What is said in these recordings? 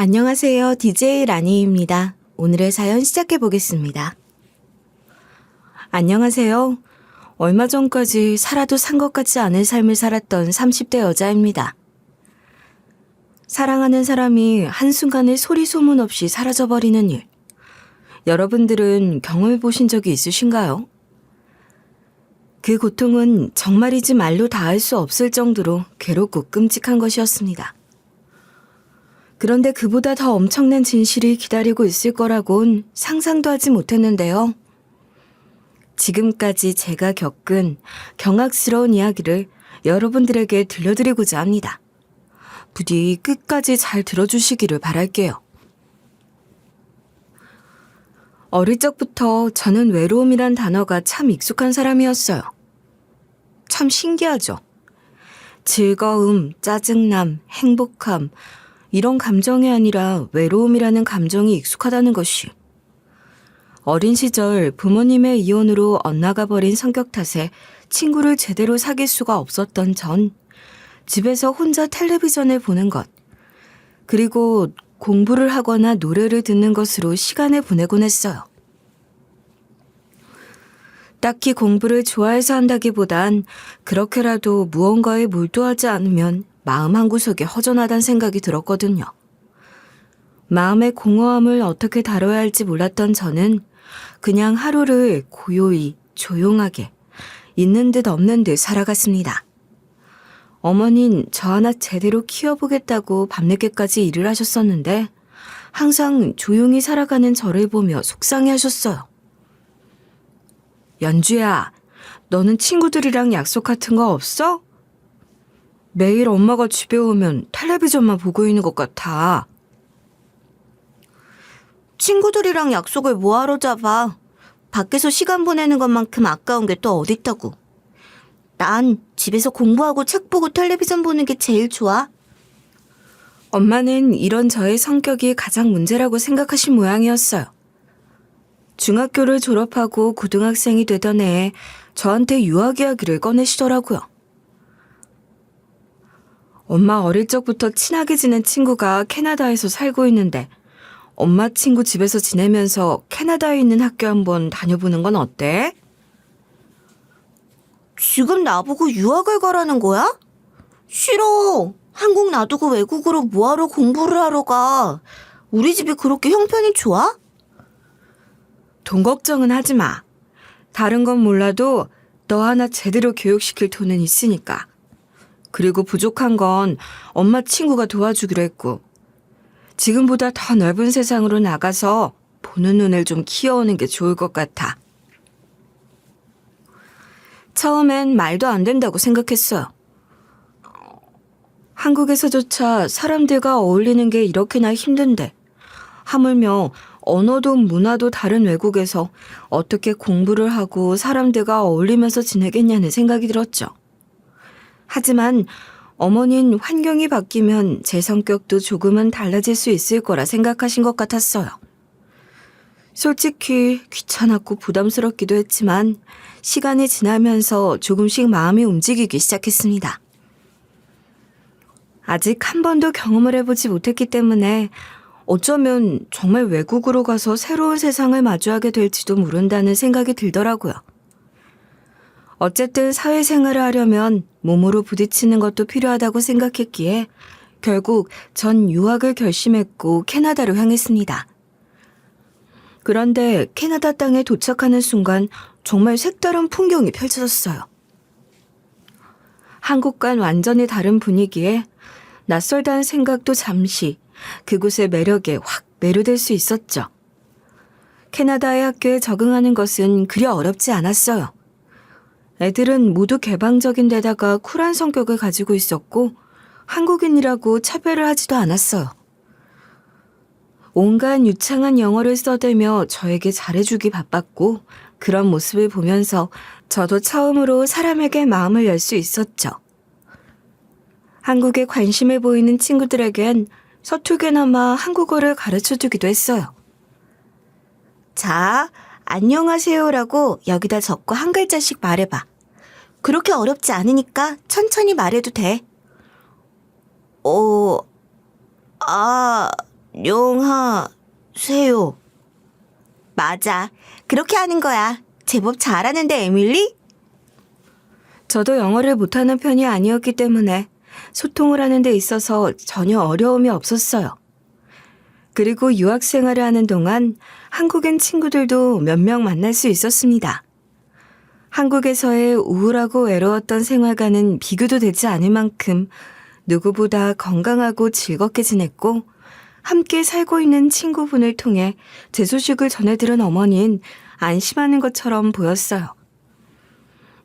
안녕하세요. DJ 라니입니다. 오늘의 사연 시작해 보겠습니다. 안녕하세요. 얼마 전까지 살아도 산 것 같지 않은 삶을 살았던 30대 여자입니다. 사랑하는 사람이 한순간에 소리 소문 없이 사라져버리는 일. 여러분들은 경험해 보신 적이 있으신가요? 그 고통은 정말이지 말로 다할 수 없을 정도로 괴롭고 끔찍한 것이었습니다. 그런데 그보다 더 엄청난 진실이 기다리고 있을 거라곤 상상도 하지 못했는데요. 지금까지 제가 겪은 경악스러운 이야기를 여러분들에게 들려드리고자 합니다. 부디 끝까지 잘 들어주시기를 바랄게요. 어릴 적부터 저는 외로움이란 단어가 참 익숙한 사람이었어요. 참 신기하죠? 즐거움, 짜증남, 행복함, 이런 감정이 아니라 외로움이라는 감정이 익숙하다는 것이. 어린 시절 부모님의 이혼으로 엇나가 버린 성격 탓에 친구를 제대로 사귈 수가 없었던 전 집에서 혼자 텔레비전을 보는 것, 그리고 공부를 하거나 노래를 듣는 것으로 시간을 보내곤 했어요. 딱히 공부를 좋아해서 한다기보단 그렇게라도 무언가에 몰두하지 않으면 마음 한구석에 허전하다는 생각이 들었거든요. 마음의 공허함을 어떻게 다뤄야 할지 몰랐던 저는 그냥 하루를 고요히 조용하게 있는 듯 없는 듯 살아갔습니다. 어머닌 저 하나 제대로 키워보겠다고 밤늦게까지 일을 하셨었는데 항상 조용히 살아가는 저를 보며 속상해하셨어요. 연주야, 너는 친구들이랑 약속 같은 거 없어? 매일 엄마가 집에 오면 텔레비전만 보고 있는 것 같아. 친구들이랑 약속을 뭐하러 잡아? 밖에서 시간 보내는 것만큼 아까운 게 또 어딨다고. 난 집에서 공부하고 책 보고 텔레비전 보는 게 제일 좋아. 엄마는 이런 저의 성격이 가장 문제라고 생각하신 모양이었어요. 중학교를 졸업하고 고등학생이 되던 해에 저한테 유학 이야기를 꺼내시더라고요. 엄마 어릴 적부터 친하게 지낸 친구가 캐나다에서 살고 있는데 엄마 친구 집에서 지내면서 캐나다에 있는 학교 한번 다녀보는 건 어때? 지금 나보고 유학을 가라는 거야? 싫어. 한국 놔두고 외국으로 뭐하러 공부를 하러 가. 우리 집이 그렇게 형편이 좋아? 돈 걱정은 하지 마. 다른 건 몰라도 너 하나 제대로 교육시킬 돈은 있으니까. 그리고 부족한 건 엄마 친구가 도와주기로 했고 지금보다 더 넓은 세상으로 나가서 보는 눈을 좀 키워오는 게 좋을 것 같아. 처음엔 말도 안 된다고 생각했어요. 한국에서조차 사람들과 어울리는 게 이렇게나 힘든데 하물며 언어도 문화도 다른 외국에서 어떻게 공부를 하고 사람들과 어울리면서 지내겠냐는 생각이 들었죠. 하지만 어머니는 환경이 바뀌면 제 성격도 조금은 달라질 수 있을 거라 생각하신 것 같았어요. 솔직히 귀찮았고 부담스럽기도 했지만 시간이 지나면서 조금씩 마음이 움직이기 시작했습니다. 아직 한 번도 경험을 해보지 못했기 때문에 어쩌면 정말 외국으로 가서 새로운 세상을 마주하게 될지도 모른다는 생각이 들더라고요. 어쨌든 사회생활을 하려면 몸으로 부딪히는 것도 필요하다고 생각했기에 결국 전 유학을 결심했고 캐나다로 향했습니다. 그런데 캐나다 땅에 도착하는 순간 정말 색다른 풍경이 펼쳐졌어요. 한국과는 완전히 다른 분위기에 낯설다는 생각도 잠시 그곳의 매력에 확 매료될 수 있었죠. 캐나다의 학교에 적응하는 것은 그리 어렵지 않았어요. 애들은 모두 개방적인 데다가 쿨한 성격을 가지고 있었고 한국인이라고 차별을 하지도 않았어요. 온갖 유창한 영어를 써대며 저에게 잘해주기 바빴고 그런 모습을 보면서 저도 처음으로 사람에게 마음을 열 수 있었죠. 한국에 관심을 보이는 친구들에겐 서툴게나마 한국어를 가르쳐주기도 했어요. 자, 안녕하세요라고 여기다 적고 한 글자씩 말해봐. 그렇게 어렵지 않으니까 천천히 말해도 돼. 안녕하세요. 맞아. 그렇게 하는 거야. 제법 잘하는데, 에밀리? 저도 영어를 못하는 편이 아니었기 때문에 소통을 하는 데 있어서 전혀 어려움이 없었어요. 그리고 유학 생활을 하는 동안 한국인 친구들도 몇 명 만날 수 있었습니다. 한국에서의 우울하고 외로웠던 생활과는 비교도 되지 않을 만큼 누구보다 건강하고 즐겁게 지냈고 함께 살고 있는 친구분을 통해 제 소식을 전해들은 어머니는 안심하는 것처럼 보였어요.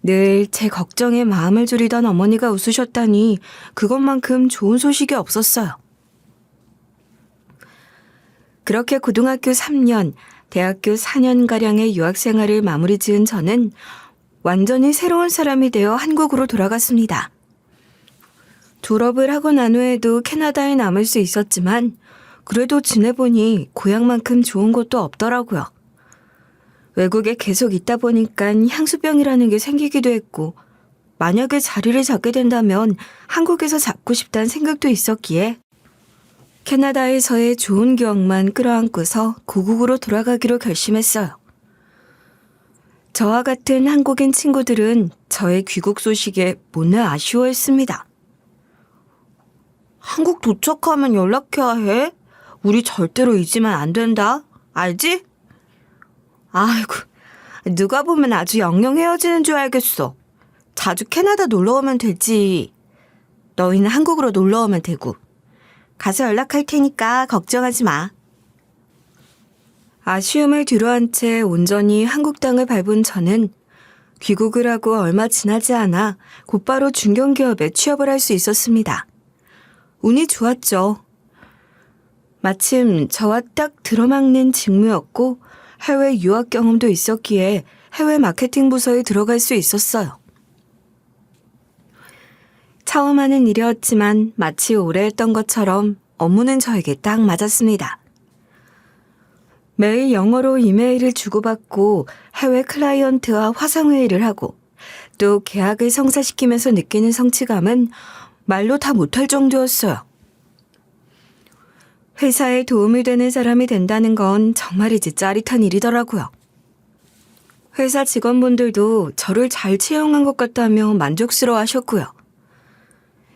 늘 제 걱정에 마음을 졸이던 어머니가 웃으셨다니 그것만큼 좋은 소식이 없었어요. 그렇게 고등학교 3년, 대학교 4년가량의 유학생활을 마무리 지은 저는 완전히 새로운 사람이 되어 한국으로 돌아갔습니다. 졸업을 하고 난 후에도 캐나다에 남을 수 있었지만 그래도 지내보니 고향만큼 좋은 곳도 없더라고요. 외국에 계속 있다 보니까 향수병이라는 게 생기기도 했고 만약에 자리를 잡게 된다면 한국에서 잡고 싶다는 생각도 있었기에 캐나다에서의 좋은 기억만 끌어안고서 고국으로 돌아가기로 결심했어요. 저와 같은 한국인 친구들은 저의 귀국 소식에 못내 아쉬워했습니다. 한국 도착하면 연락해야 해. 우리 절대로 잊으면 안 된다. 알지? 아이고, 누가 보면 아주 영영 헤어지는 줄 알겠어. 자주 캐나다 놀러 오면 되지. 너희는 한국으로 놀러 오면 되고. 가서 연락할 테니까 걱정하지 마. 아쉬움을 뒤로한 채 온전히 한국 땅을 밟은 저는 귀국을 하고 얼마 지나지 않아 곧바로 중견기업에 취업을 할 수 있었습니다. 운이 좋았죠. 마침 저와 딱 들어맞는 직무였고 해외 유학 경험도 있었기에 해외 마케팅 부서에 들어갈 수 있었어요. 처음 하는 일이었지만 마치 오래 했던 것처럼 업무는 저에게 딱 맞았습니다. 매일 영어로 이메일을 주고받고 해외 클라이언트와 화상회의를 하고 또 계약을 성사시키면서 느끼는 성취감은 말로 다 못할 정도였어요. 회사에 도움이 되는 사람이 된다는 건 정말이지 짜릿한 일이더라고요. 회사 직원분들도 저를 잘 채용한 것 같다며 만족스러워 하셨고요.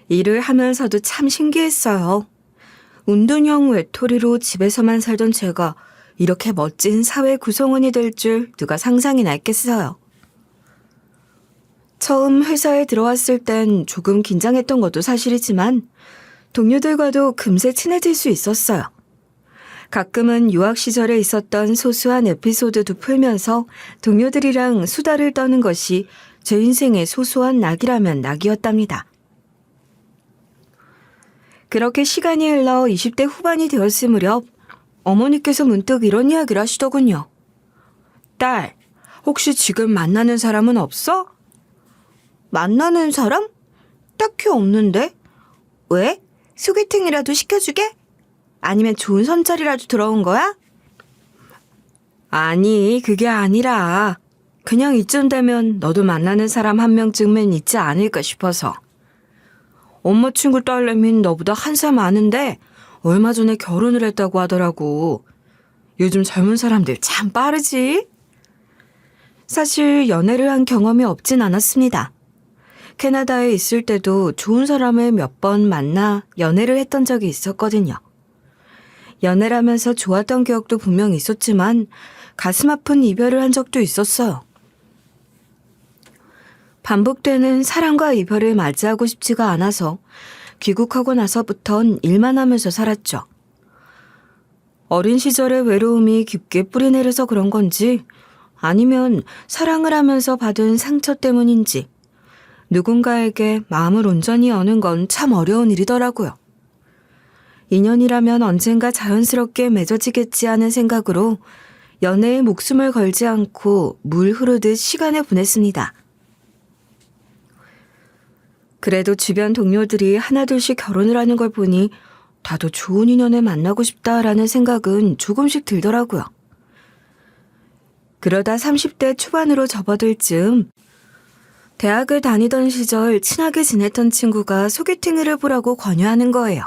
일을 하면서도 참 신기했어요. 운동형 외톨이로 집에서만 살던 제가 이렇게 멋진 사회 구성원이 될 줄 누가 상상이나 했겠어요. 처음 회사에 들어왔을 땐 조금 긴장했던 것도 사실이지만 동료들과도 금세 친해질 수 있었어요. 가끔은 유학 시절에 있었던 소소한 에피소드도 풀면서 동료들이랑 수다를 떠는 것이 제 인생의 소소한 낙이라면 낙이었답니다. 그렇게 시간이 흘러 20대 후반이 되었을 무렵 어머니께서 문득 이런 이야기를 하시더군요. 딸, 혹시 지금 만나는 사람은 없어? 만나는 사람? 딱히 없는데? 왜? 소개팅이라도 시켜주게? 아니면 좋은 선자리라도 들어온 거야? 아니, 그게 아니라 그냥 이쯤 되면 너도 만나는 사람 한 명쯤은 있지 않을까 싶어서. 엄마 친구 딸내미는 너보다 한 살 많은데 얼마 전에 결혼을 했다고 하더라고. 요즘 젊은 사람들 참 빠르지? 사실 연애를 한 경험이 없진 않았습니다. 캐나다에 있을 때도 좋은 사람을 몇 번 만나 연애를 했던 적이 있었거든요. 연애를 하면서 좋았던 기억도 분명 있었지만 가슴 아픈 이별을 한 적도 있었어요. 반복되는 사랑과 이별을 맞이하고 싶지가 않아서 귀국하고 나서부턴 일만 하면서 살았죠. 어린 시절의 외로움이 깊게 뿌리내려서 그런 건지 아니면 사랑을 하면서 받은 상처 때문인지 누군가에게 마음을 온전히 여는 건 참 어려운 일이더라고요. 인연이라면 언젠가 자연스럽게 맺어지겠지 하는 생각으로 연애에 목숨을 걸지 않고 물 흐르듯 시간을 보냈습니다. 그래도 주변 동료들이 하나둘씩 결혼을 하는 걸 보니 나도 좋은 인연을 만나고 싶다라는 생각은 조금씩 들더라고요. 그러다 30대 초반으로 접어들 즈음 대학을 다니던 시절 친하게 지냈던 친구가 소개팅을 해보라고 권유하는 거예요.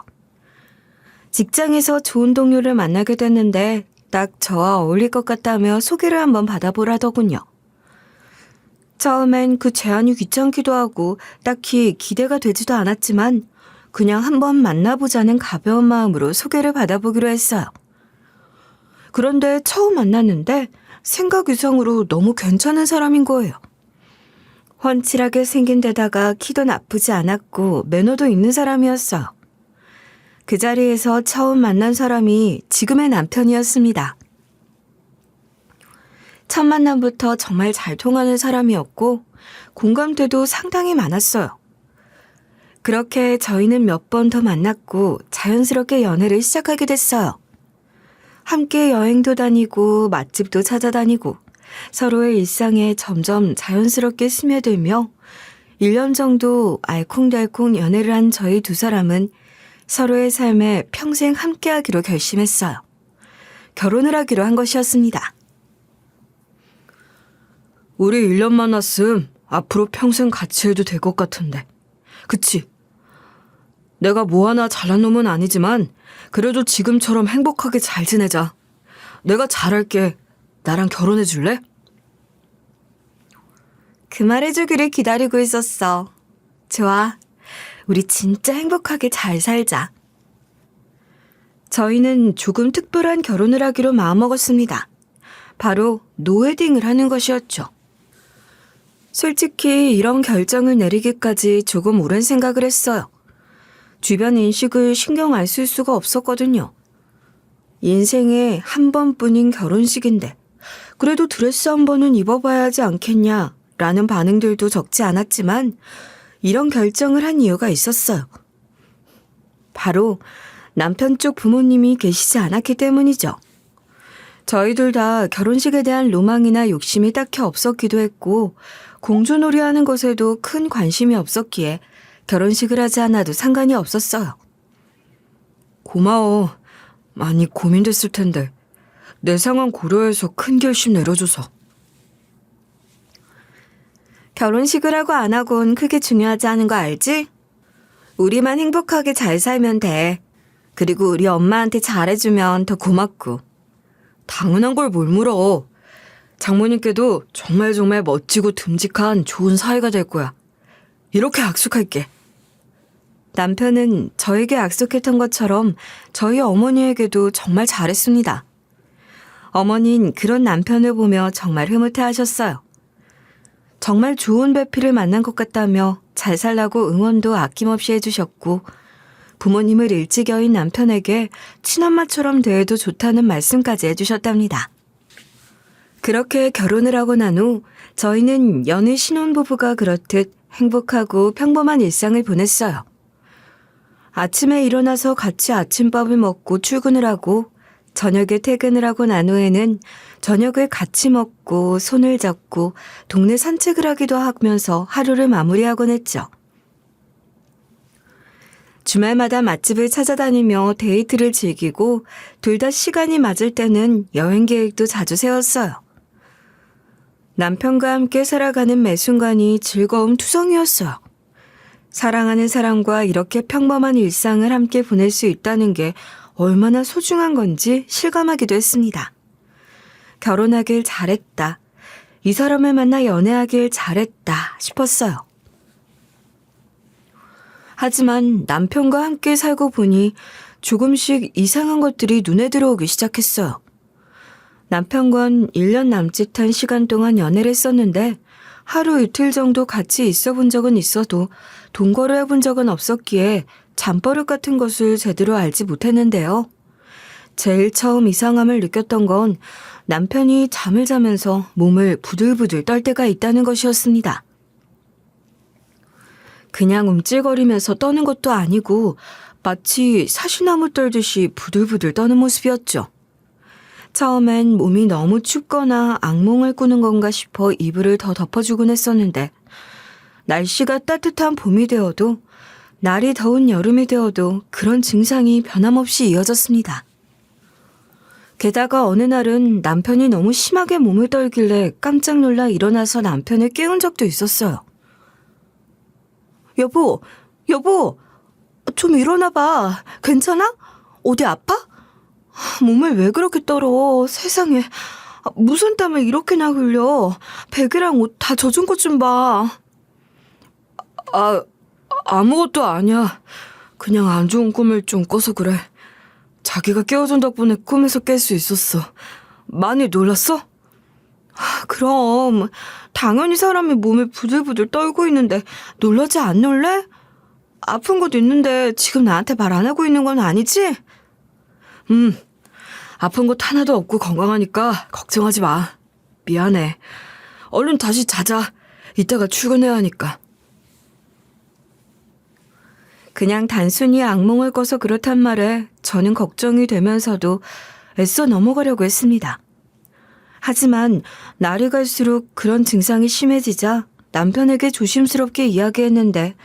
직장에서 좋은 동료를 만나게 됐는데 딱 저와 어울릴 것 같다며 소개를 한번 받아보라더군요. 처음엔 그 제안이 귀찮기도 하고 딱히 기대가 되지도 않았지만 그냥 한번 만나보자는 가벼운 마음으로 소개를 받아보기로 했어요. 그런데 처음 만났는데 생각 이상으로 너무 괜찮은 사람인 거예요. 훤칠하게 생긴 데다가 키도 나쁘지 않았고 매너도 있는 사람이었어요. 그 자리에서 처음 만난 사람이 지금의 남편이었습니다. 첫 만남부터 정말 잘 통하는 사람이었고 공감대도 상당히 많았어요. 그렇게 저희는 몇 번 더 만났고 자연스럽게 연애를 시작하게 됐어요. 함께 여행도 다니고 맛집도 찾아다니고 서로의 일상에 점점 자연스럽게 스며들며 1년 정도 알콩달콩 연애를 한 저희 두 사람은 서로의 삶에 평생 함께하기로 결심했어요. 결혼을 하기로 한 것이었습니다. 우리 1년 만났음 앞으로 평생 같이 해도 될 것 같은데. 그치? 내가 뭐 하나 잘난 놈은 아니지만 그래도 지금처럼 행복하게 잘 지내자. 내가 잘할게. 나랑 결혼해 줄래? 그 말 해주기를 기다리고 있었어. 좋아. 우리 진짜 행복하게 잘 살자. 저희는 조금 특별한 결혼을 하기로 마음먹었습니다. 바로 노웨딩을 하는 것이었죠. 솔직히 이런 결정을 내리기까지 조금 오랜 생각을 했어요. 주변 인식을 신경 안 쓸 수가 없었거든요. 인생에 한 번뿐인 결혼식인데 그래도 드레스 한 번은 입어봐야 하지 않겠냐라는 반응들도 적지 않았지만 이런 결정을 한 이유가 있었어요. 바로 남편 쪽 부모님이 계시지 않았기 때문이죠. 저희 둘 다 결혼식에 대한 로망이나 욕심이 딱히 없었기도 했고 공주놀이 하는 것에도 큰 관심이 없었기에 결혼식을 하지 않아도 상관이 없었어요. 고마워. 많이 고민됐을 텐데 내 상황 고려해서 큰 결심 내려줘서. 결혼식을 하고 안 하고는 크게 중요하지 않은 거 알지? 우리만 행복하게 잘 살면 돼. 그리고 우리 엄마한테 잘해주면 더 고맙고. 당연한 걸 뭘 물어. 장모님께도 정말 멋지고 듬직한 좋은 사이가 될 거야. 이렇게 약속할게. 남편은 저에게 약속했던 것처럼 저희 어머니에게도 정말 잘했습니다. 어머니는 그런 남편을 보며 정말 흐뭇해하셨어요. 정말 좋은 배필을 만난 것 같다며 잘 살라고 응원도 아낌없이 해주셨고 부모님을 일찍 여인 남편에게 친엄마처럼 대해도 좋다는 말씀까지 해주셨답니다. 그렇게 결혼을 하고 난 후 저희는 여느 신혼부부가 그렇듯 행복하고 평범한 일상을 보냈어요. 아침에 일어나서 같이 아침밥을 먹고 출근을 하고 저녁에 퇴근을 하고 난 후에는 저녁을 같이 먹고 손을 잡고 동네 산책을 하기도 하면서 하루를 마무리하곤 했죠. 주말마다 맛집을 찾아다니며 데이트를 즐기고 둘 다 시간이 맞을 때는 여행 계획도 자주 세웠어요. 남편과 함께 살아가는 매 순간이 즐거움 투성이었어요. 사랑하는 사람과 이렇게 평범한 일상을 함께 보낼 수 있다는 게 얼마나 소중한 건지 실감하기도 했습니다. 결혼하길 잘했다. 이 사람을 만나 연애하길 잘했다 싶었어요. 하지만 남편과 함께 살고 보니 조금씩 이상한 것들이 눈에 들어오기 시작했어요. 남편과는 1년 남짓한 시간 동안 연애를 했었는데 하루 이틀 정도 같이 있어 본 적은 있어도 동거를 해본 적은 없었기에 잠버릇 같은 것을 제대로 알지 못했는데요. 제일 처음 이상함을 느꼈던 건 남편이 잠을 자면서 몸을 부들부들 떨 때가 있다는 것이었습니다. 그냥 움찔거리면서 떠는 것도 아니고 마치 사시나무 떨듯이 부들부들 떠는 모습이었죠. 처음엔 몸이 너무 춥거나 악몽을 꾸는 건가 싶어 이불을 더 덮어주곤 했었는데 날씨가 따뜻한 봄이 되어도 날이 더운 여름이 되어도 그런 증상이 변함없이 이어졌습니다. 게다가 어느 날은 남편이 너무 심하게 몸을 떨길래 깜짝 놀라 일어나서 남편을 깨운 적도 있었어요. 여보, 좀 일어나봐. 괜찮아? 어디 아파? 몸을 왜 그렇게 떨어? 세상에. 무슨 땀을 이렇게나 흘려? 베개랑 옷 다 젖은 것 좀 봐. 아무것도 아니야. 그냥 안 좋은 꿈을 좀 꿔서 그래. 자기가 깨워준 덕분에 꿈에서 깰 수 있었어. 많이 놀랐어? 그럼 당연히 사람이 몸을 부들부들 떨고 있는데 놀라지 안 놀래? 아픈 곳 있는데 지금 나한테 말 안 하고 있는 건 아니지? 아픈 곳 하나도 없고 건강하니까 걱정하지 마. 미안해. 얼른 다시 자자. 이따가 출근해야 하니까. 그냥 단순히 악몽을 꿔서 그렇단 말에 저는 걱정이 되면서도 애써 넘어가려고 했습니다. 하지만 날이 갈수록 그런 증상이 심해지자 남편에게 조심스럽게 이야기했는데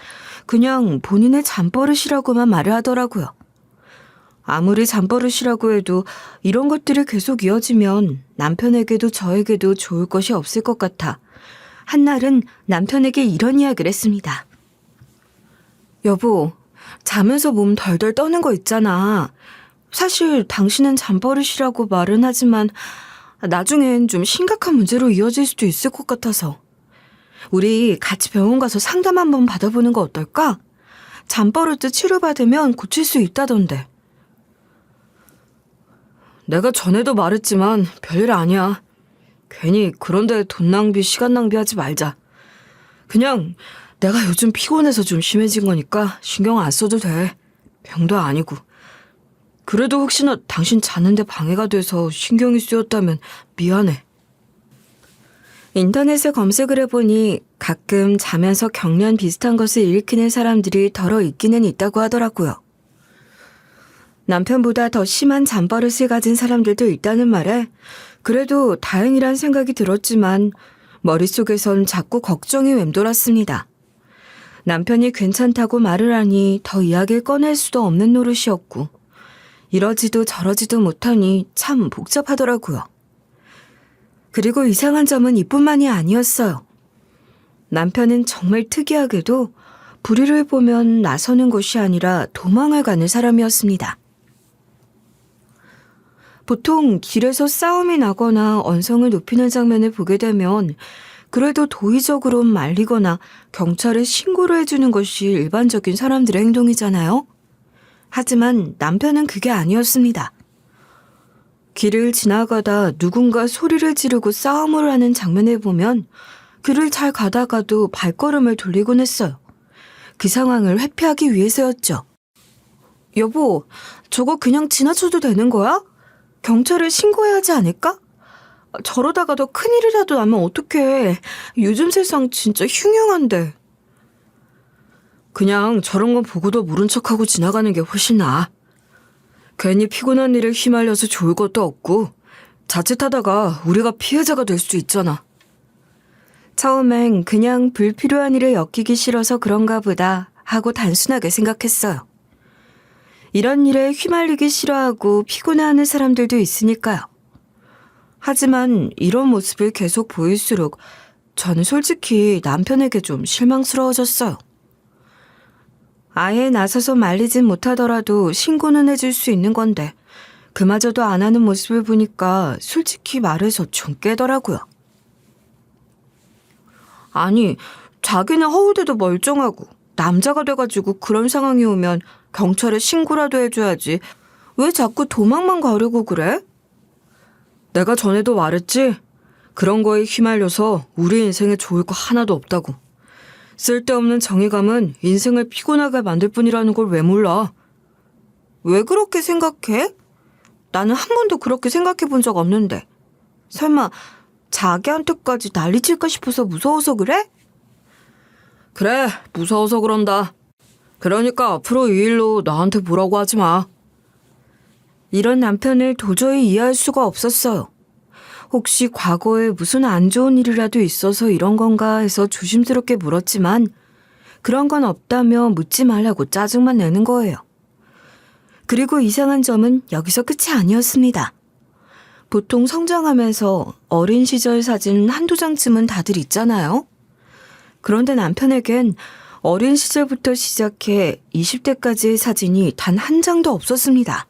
그냥 본인의 잠버릇이라고만 말을 하더라고요. 아무리 잠버릇이라고 해도 이런 것들이 계속 이어지면 남편에게도 저에게도 좋을 것이 없을 것 같아 한날은 남편에게 이런 이야기를 했습니다. 여보, 자면서 몸 덜덜 떠는 거 있잖아. 사실 당신은 잠버릇이라고 말은 하지만 나중엔 좀 심각한 문제로 이어질 수도 있을 것 같아서. 우리 같이 병원 가서 상담 한번 받아보는 거 어떨까? 잠버릇도 치료받으면 고칠 수 있다던데. 내가 전에도 말했지만 별일 아니야. 괜히 그런데 돈 낭비, 시간 낭비하지 말자. 그냥 내가 요즘 피곤해서 좀 심해진 거니까 신경 안 써도 돼. 병도 아니고. 그래도 혹시나 당신 자는데 방해가 돼서 신경이 쓰였다면 미안해. 인터넷에 검색을 해보니 가끔 자면서 경련 비슷한 것을 일으키는 사람들이 더러 있기는 있다고 하더라고요. 남편보다 더 심한 잠버릇을 가진 사람들도 있다는 말에 그래도 다행이란 생각이 들었지만 머릿속에선 자꾸 걱정이 맴돌았습니다. 남편이 괜찮다고 말을 하니 더 이야기를 꺼낼 수도 없는 노릇이었고 이러지도 저러지도 못하니 참 복잡하더라고요. 그리고 이상한 점은 이뿐만이 아니었어요. 남편은 정말 특이하게도 불의를 보면 나서는 것이 아니라 도망을 가는 사람이었습니다. 보통 길에서 싸움이 나거나 언성을 높이는 장면을 보게 되면 그래도 도의적으로 말리거나 경찰에 신고를 해주는 것이 일반적인 사람들의 행동이잖아요. 하지만 남편은 그게 아니었습니다. 길을 지나가다 누군가 소리를 지르고 싸움을 하는 장면을 보면 길을 잘 가다가도 발걸음을 돌리곤 했어요. 그 상황을 회피하기 위해서였죠. 여보, 저거 그냥 지나쳐도 되는 거야? 경찰에 신고해야 하지 않을까? 저러다가 더 큰일이라도 나면 어떡해. 요즘 세상 진짜 흉흉한데. 그냥 저런 건 보고도 모른 척하고 지나가는 게 훨씬 나아. 괜히 피곤한 일에 휘말려서 좋을 것도 없고 자칫하다가 우리가 피해자가 될 수도 있잖아. 처음엔 그냥 불필요한 일을 엮이기 싫어서 그런가 보다 하고 단순하게 생각했어요. 이런 일에 휘말리기 싫어하고 피곤해하는 사람들도 있으니까요. 하지만 이런 모습을 계속 보일수록 저는 솔직히 남편에게 좀 실망스러워졌어요. 아예 나서서 말리진 못하더라도 신고는 해줄 수 있는 건데 그마저도 안 하는 모습을 보니까 솔직히 말해서 좀 깨더라고요. 아니, 자기는 허우대도 멀쩡하고 남자가 돼가지고 그런 상황이 오면 경찰에 신고라도 해줘야지. 왜 자꾸 도망만 가려고 그래? 내가 전에도 말했지? 그런 거에 휘말려서 우리 인생에 좋을 거 하나도 없다고. 쓸데없는 정의감은 인생을 피곤하게 만들 뿐이라는 걸 왜 몰라? 왜 그렇게 생각해? 나는 한 번도 그렇게 생각해 본 적 없는데. 설마 자기한테까지 난리칠까 싶어서 무서워서 그래? 그래, 무서워서 그런다. 그러니까 앞으로 이 일로 나한테 뭐라고 하지 마. 이런 남편을 도저히 이해할 수가 없었어요. 혹시 과거에 무슨 안 좋은 일이라도 있어서 이런 건가 해서 조심스럽게 물었지만 그런 건 없다며 묻지 말라고 짜증만 내는 거예요. 그리고 이상한 점은 여기서 끝이 아니었습니다. 보통 성장하면서 어린 시절 사진 한두 장쯤은 다들 있잖아요. 그런데 남편에겐 어린 시절부터 시작해 20대까지의 사진이 단 한 장도 없었습니다.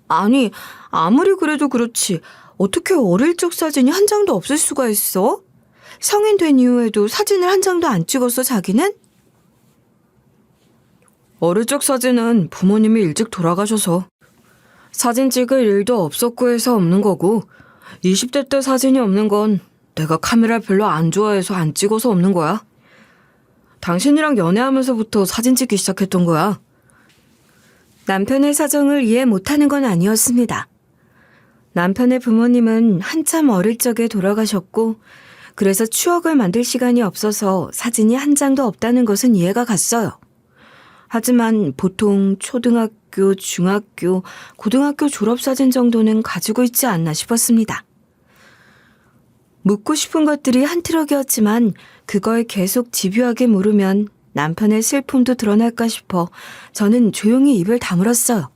아니, 아무리 그래도 그렇지. 어떻게 어릴 적 사진이 한 장도 없을 수가 있어? 성인 된 이후에도 사진을 한 장도 안 찍었어, 자기는? 어릴 적 사진은 부모님이 일찍 돌아가셔서 사진 찍을 일도 없었고 해서 없는 거고 20대 때 사진이 없는 건 내가 카메라를 별로 안 좋아해서 안 찍어서 없는 거야. 당신이랑 연애하면서부터 사진 찍기 시작했던 거야. 남편의 사정을 이해 못하는 건 아니었습니다. 남편의 부모님은 한참 어릴 적에 돌아가셨고 그래서 추억을 만들 시간이 없어서 사진이 한 장도 없다는 것은 이해가 갔어요. 하지만 보통 초등학교, 중학교, 고등학교 졸업사진 정도는 가지고 있지 않나 싶었습니다. 묻고 싶은 것들이 한 트럭이었지만 그걸 계속 집요하게 물으면 남편의 슬픔도 드러날까 싶어 저는 조용히 입을 다물었어요.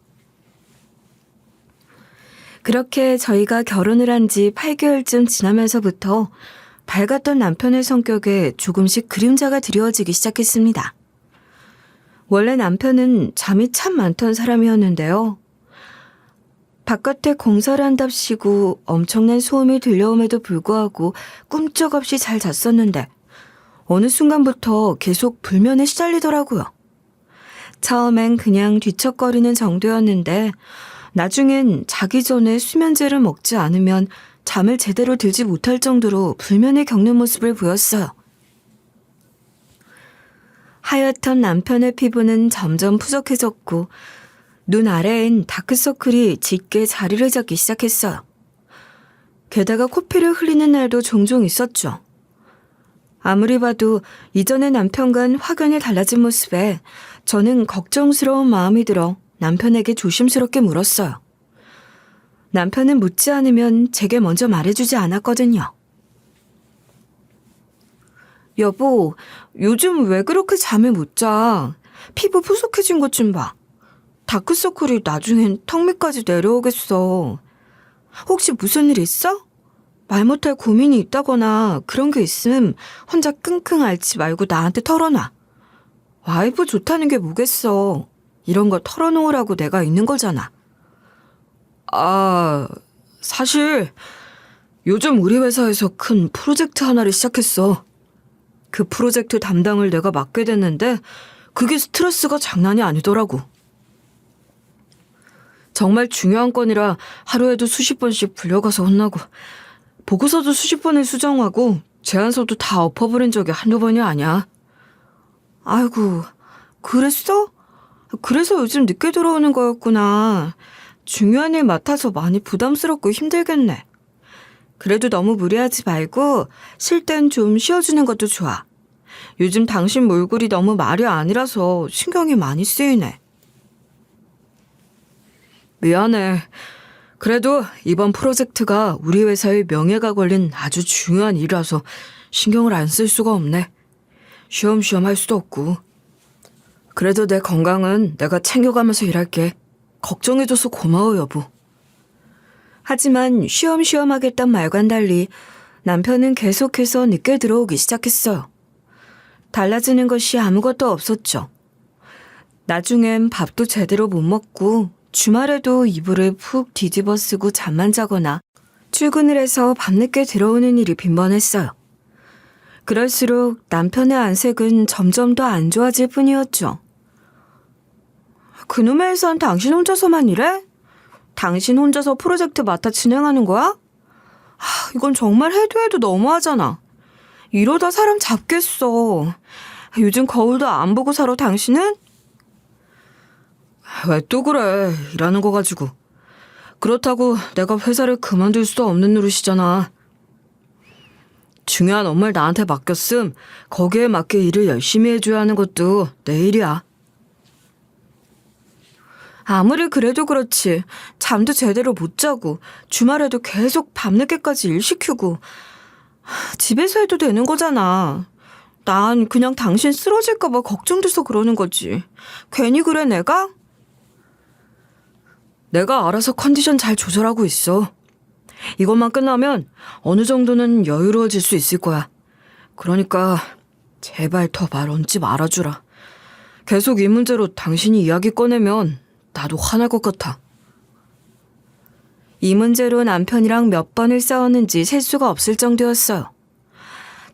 그렇게 저희가 결혼을 한 지 8개월쯤 지나면서부터 밝았던 남편의 성격에 조금씩 그림자가 드리워지기 시작했습니다. 원래 남편은 잠이 참 많던 사람이었는데요. 바깥에 공사를 한답시고 엄청난 소음이 들려옴에도 불구하고 꿈쩍없이 잘 잤었는데 어느 순간부터 계속 불면에 시달리더라고요. 처음엔 그냥 뒤척거리는 정도였는데 나중엔 자기 전에 수면제를 먹지 않으면 잠을 제대로 들지 못할 정도로 불면을 겪는 모습을 보였어요. 하얗던 남편의 피부는 점점 푸석해졌고 눈 아래엔 다크서클이 짙게 자리를 잡기 시작했어요. 게다가 코피를 흘리는 날도 종종 있었죠. 아무리 봐도 이전의 남편과는 확연히 달라진 모습에 저는 걱정스러운 마음이 들어 남편에게 조심스럽게 물었어요. 남편은 묻지 않으면 제게 먼저 말해주지 않았거든요. 여보, 요즘 왜 그렇게 잠을 못 자? 피부 푸석해진 것 좀 봐. 다크서클이 나중엔 턱 밑까지 내려오겠어. 혹시 무슨 일 있어? 말 못할 고민이 있다거나 그런 게 있으면 혼자 끙끙 앓지 말고 나한테 털어놔. 와이프 좋다는 게 뭐겠어. 이런 걸 털어놓으라고 내가 있는 거잖아. 사실 요즘 우리 회사에서 큰 프로젝트 하나를 시작했어. 그 프로젝트 담당을 내가 맡게 됐는데 그게 스트레스가 장난이 아니더라고. 정말 중요한 건이라 하루에도 수십 번씩 불려가서 혼나고 보고서도 수십 번을 수정하고 제안서도 다 엎어버린 적이 한두 번이 아니야. 아이고, 그랬어? 그래서 요즘 늦게 들어오는 거였구나. 중요한 일 맡아서 많이 부담스럽고 힘들겠네. 그래도 너무 무리하지 말고 쉴 땐 좀 쉬어주는 것도 좋아. 요즘 당신 몰골이 너무 말이 아니라서 신경이 많이 쓰이네. 미안해. 그래도 이번 프로젝트가 우리 회사의 명예가 걸린 아주 중요한 일이라서 신경을 안 쓸 수가 없네. 쉬엄쉬엄 할 수도 없고. 그래도 내 건강은 내가 챙겨가면서 일할게. 걱정해줘서 고마워, 여보. 하지만 쉬엄쉬엄 하겠단 말과는 달리 남편은 계속해서 늦게 들어오기 시작했어요. 달라지는 것이 아무것도 없었죠. 나중엔 밥도 제대로 못 먹고 주말에도 이불을 푹 뒤집어 쓰고 잠만 자거나 출근을 해서 밤늦게 들어오는 일이 빈번했어요. 그럴수록 남편의 안색은 점점 더 안 좋아질 뿐이었죠. 그놈의 회사는 당신 혼자서만 일해? 당신 혼자서 프로젝트 맡아 진행하는 거야? 이건 정말 해도 해도 너무하잖아. 이러다 사람 잡겠어. 요즘 거울도 안 보고 살아, 당신은? 왜 또 그래, 일하는 거 가지고. 그렇다고 내가 회사를 그만둘 수도 없는 노릇이잖아. 중요한 업무를 나한테 맡겼음 거기에 맞게 일을 열심히 해줘야 하는 것도 내 일이야. 아무리 그래도 그렇지. 잠도 제대로 못 자고 주말에도 계속 밤늦게까지 일 시키고 집에서 해도 되는 거잖아. 난 그냥 당신 쓰러질까 봐 걱정돼서 그러는 거지. 괜히 그래 내가? 내가 알아서 컨디션 잘 조절하고 있어. 이것만 끝나면 어느 정도는 여유로워질 수 있을 거야. 그러니까 제발 더 말 얹지 말아주라. 계속 이 문제로 당신이 이야기 꺼내면 나도 화날 것 같아. 이 문제로 남편이랑 몇 번을 싸웠는지 셀 수가 없을 정도였어요.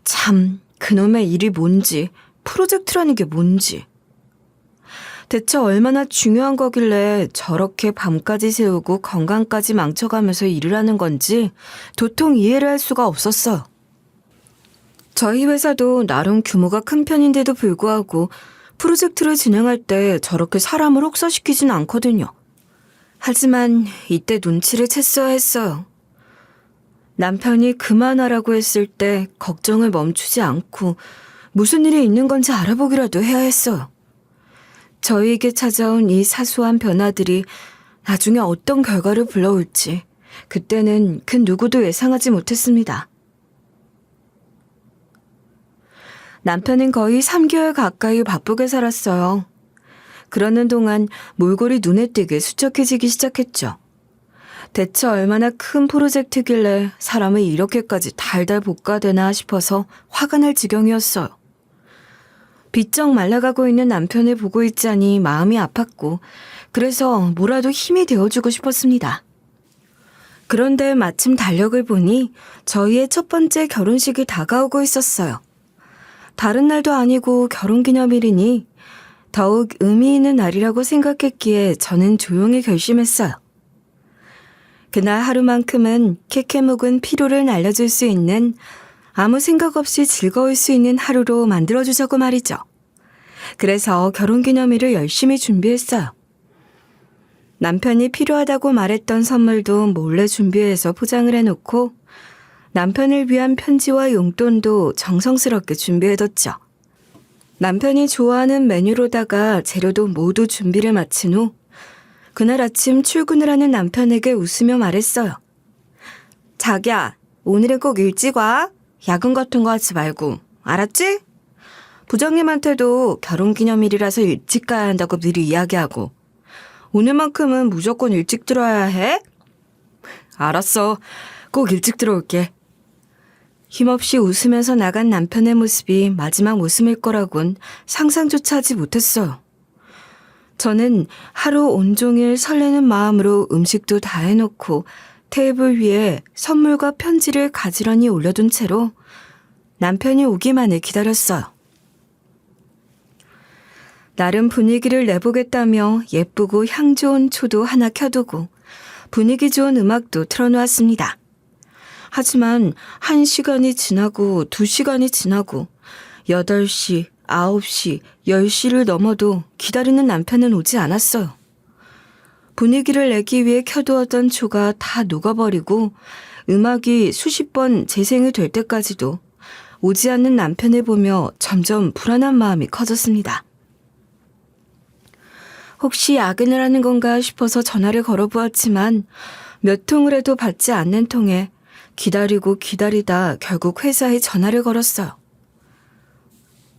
참, 그놈의 일이 뭔지, 프로젝트라는 게 뭔지. 대체 얼마나 중요한 거길래 저렇게 밤까지 세우고 건강까지 망쳐가면서 일을 하는 건지 도통 이해를 할 수가 없었어요. 저희 회사도 나름 규모가 큰 편인데도 불구하고 프로젝트를 진행할 때 저렇게 사람을 혹사시키진 않거든요. 하지만 이때 눈치를 챘어야 했어요. 남편이 그만하라고 했을 때 걱정을 멈추지 않고 무슨 일이 있는 건지 알아보기라도 해야 했어요. 저희에게 찾아온 이 사소한 변화들이 나중에 어떤 결과를 불러올지 그때는 그 누구도 예상하지 못했습니다. 남편은 거의 3개월 가까이 바쁘게 살았어요. 그러는 동안 몰골이 눈에 띄게 수척해지기 시작했죠. 대체 얼마나 큰 프로젝트길래 사람을 이렇게까지 달달 볶아대나 싶어서 화가 날 지경이었어요. 비쩍 말라가고 있는 남편을 보고 있자니 마음이 아팠고 그래서 뭐라도 힘이 되어주고 싶었습니다. 그런데 마침 달력을 보니 저희의 첫 번째 결혼식이 다가오고 있었어요. 다른 날도 아니고 결혼기념일이니 더욱 의미 있는 날이라고 생각했기에 저는 조용히 결심했어요. 그날 하루만큼은 캐캐 묵은 피로를 날려줄 수 있는 아무 생각 없이 즐거울 수 있는 하루로 만들어주자고 말이죠. 그래서 결혼기념일을 열심히 준비했어요. 남편이 필요하다고 말했던 선물도 몰래 준비해서 포장을 해놓고 남편을 위한 편지와 용돈도 정성스럽게 준비해뒀죠. 남편이 좋아하는 메뉴로다가 재료도 모두 준비를 마친 후 그날 아침 출근을 하는 남편에게 웃으며 말했어요. 자기야, 오늘은 꼭 일찍 와. 야근 같은 거 하지 말고. 알았지? 부장님한테도 결혼기념일이라서 일찍 가야 한다고 미리 이야기하고. 오늘만큼은 무조건 일찍 들어야 해. 알았어. 꼭 일찍 들어올게. 힘없이 웃으면서 나간 남편의 모습이 마지막 모습일 거라곤 상상조차 하지 못했어요. 저는 하루 온종일 설레는 마음으로 음식도 다 해놓고 테이블 위에 선물과 편지를 가지런히 올려둔 채로 남편이 오기만을 기다렸어요. 나름 분위기를 내보겠다며 예쁘고 향 좋은 초도 하나 켜두고 분위기 좋은 음악도 틀어놓았습니다. 하지만 1시간이 지나고 2시간이 지나고 8시, 9시, 10시를 넘어도 기다리는 남편은 오지 않았어요. 분위기를 내기 위해 켜두었던 초가 다 녹아버리고 음악이 수십 번 재생이 될 때까지도 오지 않는 남편을 보며 점점 불안한 마음이 커졌습니다. 혹시 야근을 하는 건가 싶어서 전화를 걸어보았지만 몇 통을 해도 받지 않는 통에 기다리고 기다리다 결국 회사에 전화를 걸었어요.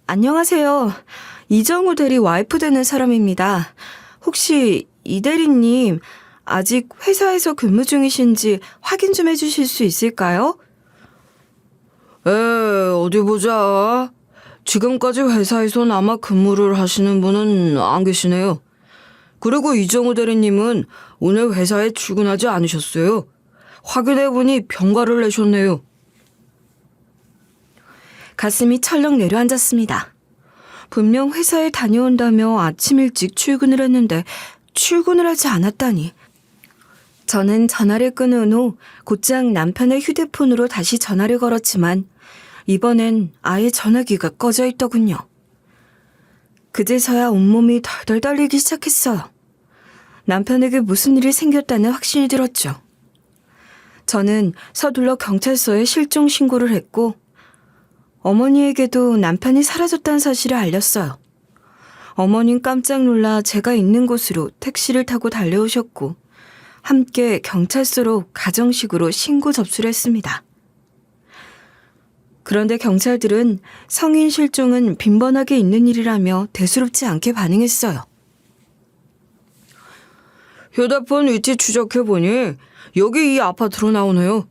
안녕하세요. 이정우 대리 와이프 되는 사람입니다. 혹시 이 대리님 아직 회사에서 근무 중이신지 확인 좀 해주실 수 있을까요? 어디 보자. 지금까지 회사에선 아마 근무를 하시는 분은 안 계시네요. 그리고 이정우 대리님은 오늘 회사에 출근하지 않으셨어요. 확인해보니 병가를 내셨네요. 가슴이 철렁 내려앉았습니다. 분명 회사에 다녀온다며 아침 일찍 출근을 했는데 출근을 하지 않았다니. 저는 전화를 끊은 후 곧장 남편의 휴대폰으로 다시 전화를 걸었지만 이번엔 아예 전화기가 꺼져 있더군요. 그제서야 온몸이 덜덜 떨리기 시작했어요. 남편에게 무슨 일이 생겼다는 확신이 들었죠. 저는 서둘러 경찰서에 실종 신고를 했고 어머니에게도 남편이 사라졌다는 사실을 알렸어요. 어머님 깜짝 놀라 제가 있는 곳으로 택시를 타고 달려오셨고 함께 경찰서로 가정식으로 신고 접수를 했습니다. 그런데 경찰들은 성인 실종은 빈번하게 있는 일이라며 대수롭지 않게 반응했어요. 휴대폰 위치 추적해보니 여기 이 아파트로 나오네요.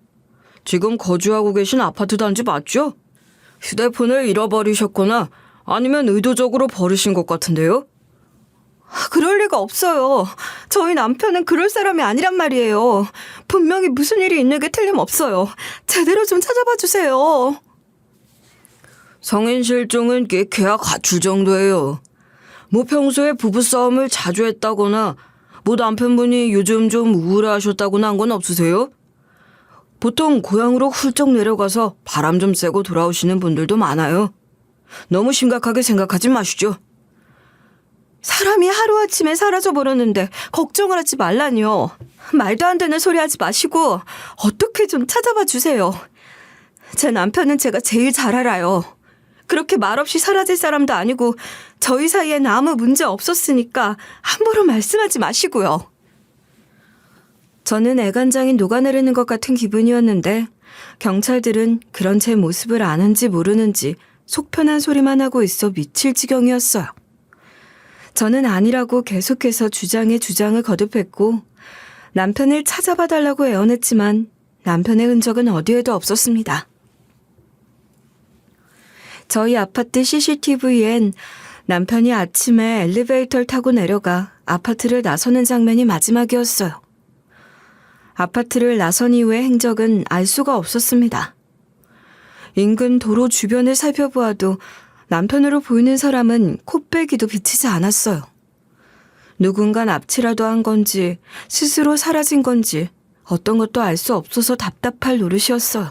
지금 거주하고 계신 아파트 단지 맞죠? 휴대폰을 잃어버리셨거나 아니면 의도적으로 버리신 것 같은데요? 그럴 리가 없어요. 저희 남편은 그럴 사람이 아니란 말이에요. 분명히 무슨 일이 있는 게 틀림없어요. 제대로 좀 찾아봐 주세요. 성인 실종은 계약 가출 정도예요. 뭐 평소에 부부싸움을 자주 했다거나 뭐 남편분이 요즘 좀 우울해하셨다거나 한 건 없으세요? 보통 고향으로 훌쩍 내려가서 바람 좀 쐬고 돌아오시는 분들도 많아요. 너무 심각하게 생각하지 마시죠. 사람이 하루아침에 사라져버렸는데 걱정을 하지 말라니요. 말도 안 되는 소리 하지 마시고 어떻게 좀 찾아봐 주세요. 제 남편은 제가 제일 잘 알아요. 그렇게 말없이 사라질 사람도 아니고 저희 사이엔 아무 문제 없었으니까 함부로 말씀하지 마시고요. 저는 애간장이 녹아내리는 것 같은 기분이었는데 경찰들은 그런 제 모습을 아는지 모르는지 속편한 소리만 하고 있어 미칠 지경이었어요. 저는 아니라고 계속해서 주장에 주장을 거듭했고 남편을 찾아봐 달라고 애원했지만 남편의 흔적은 어디에도 없었습니다. 저희 아파트 CCTV엔 남편이 아침에 엘리베이터를 타고 내려가 아파트를 나서는 장면이 마지막이었어요. 아파트를 나선 이후의 행적은 알 수가 없었습니다. 인근 도로 주변을 살펴보아도 남편으로 보이는 사람은 코빼기도 비치지 않았어요. 누군가 납치라도 한 건지 스스로 사라진 건지 어떤 것도 알 수 없어서 답답할 노릇이었어요.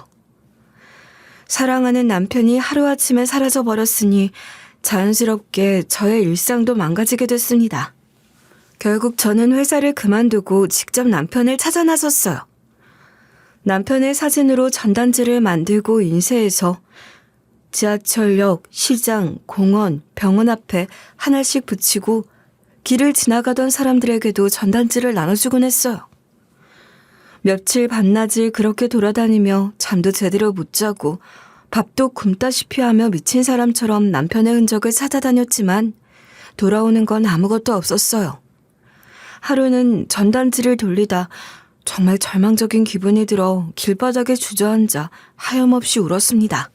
사랑하는 남편이 하루아침에 사라져버렸으니 자연스럽게 저의 일상도 망가지게 됐습니다. 결국 저는 회사를 그만두고 직접 남편을 찾아 나섰어요. 남편의 사진으로 전단지를 만들고 인쇄해서 지하철역, 시장, 공원, 병원 앞에 하나씩 붙이고 길을 지나가던 사람들에게도 전단지를 나눠주곤 했어요. 며칠 반나절 그렇게 돌아다니며 잠도 제대로 못 자고 밥도 굶다시피 하며 미친 사람처럼 남편의 흔적을 찾아다녔지만 돌아오는 건 아무것도 없었어요. 하루는 전단지를 돌리다 정말 절망적인 기분이 들어 길바닥에 주저앉아 하염없이 울었습니다.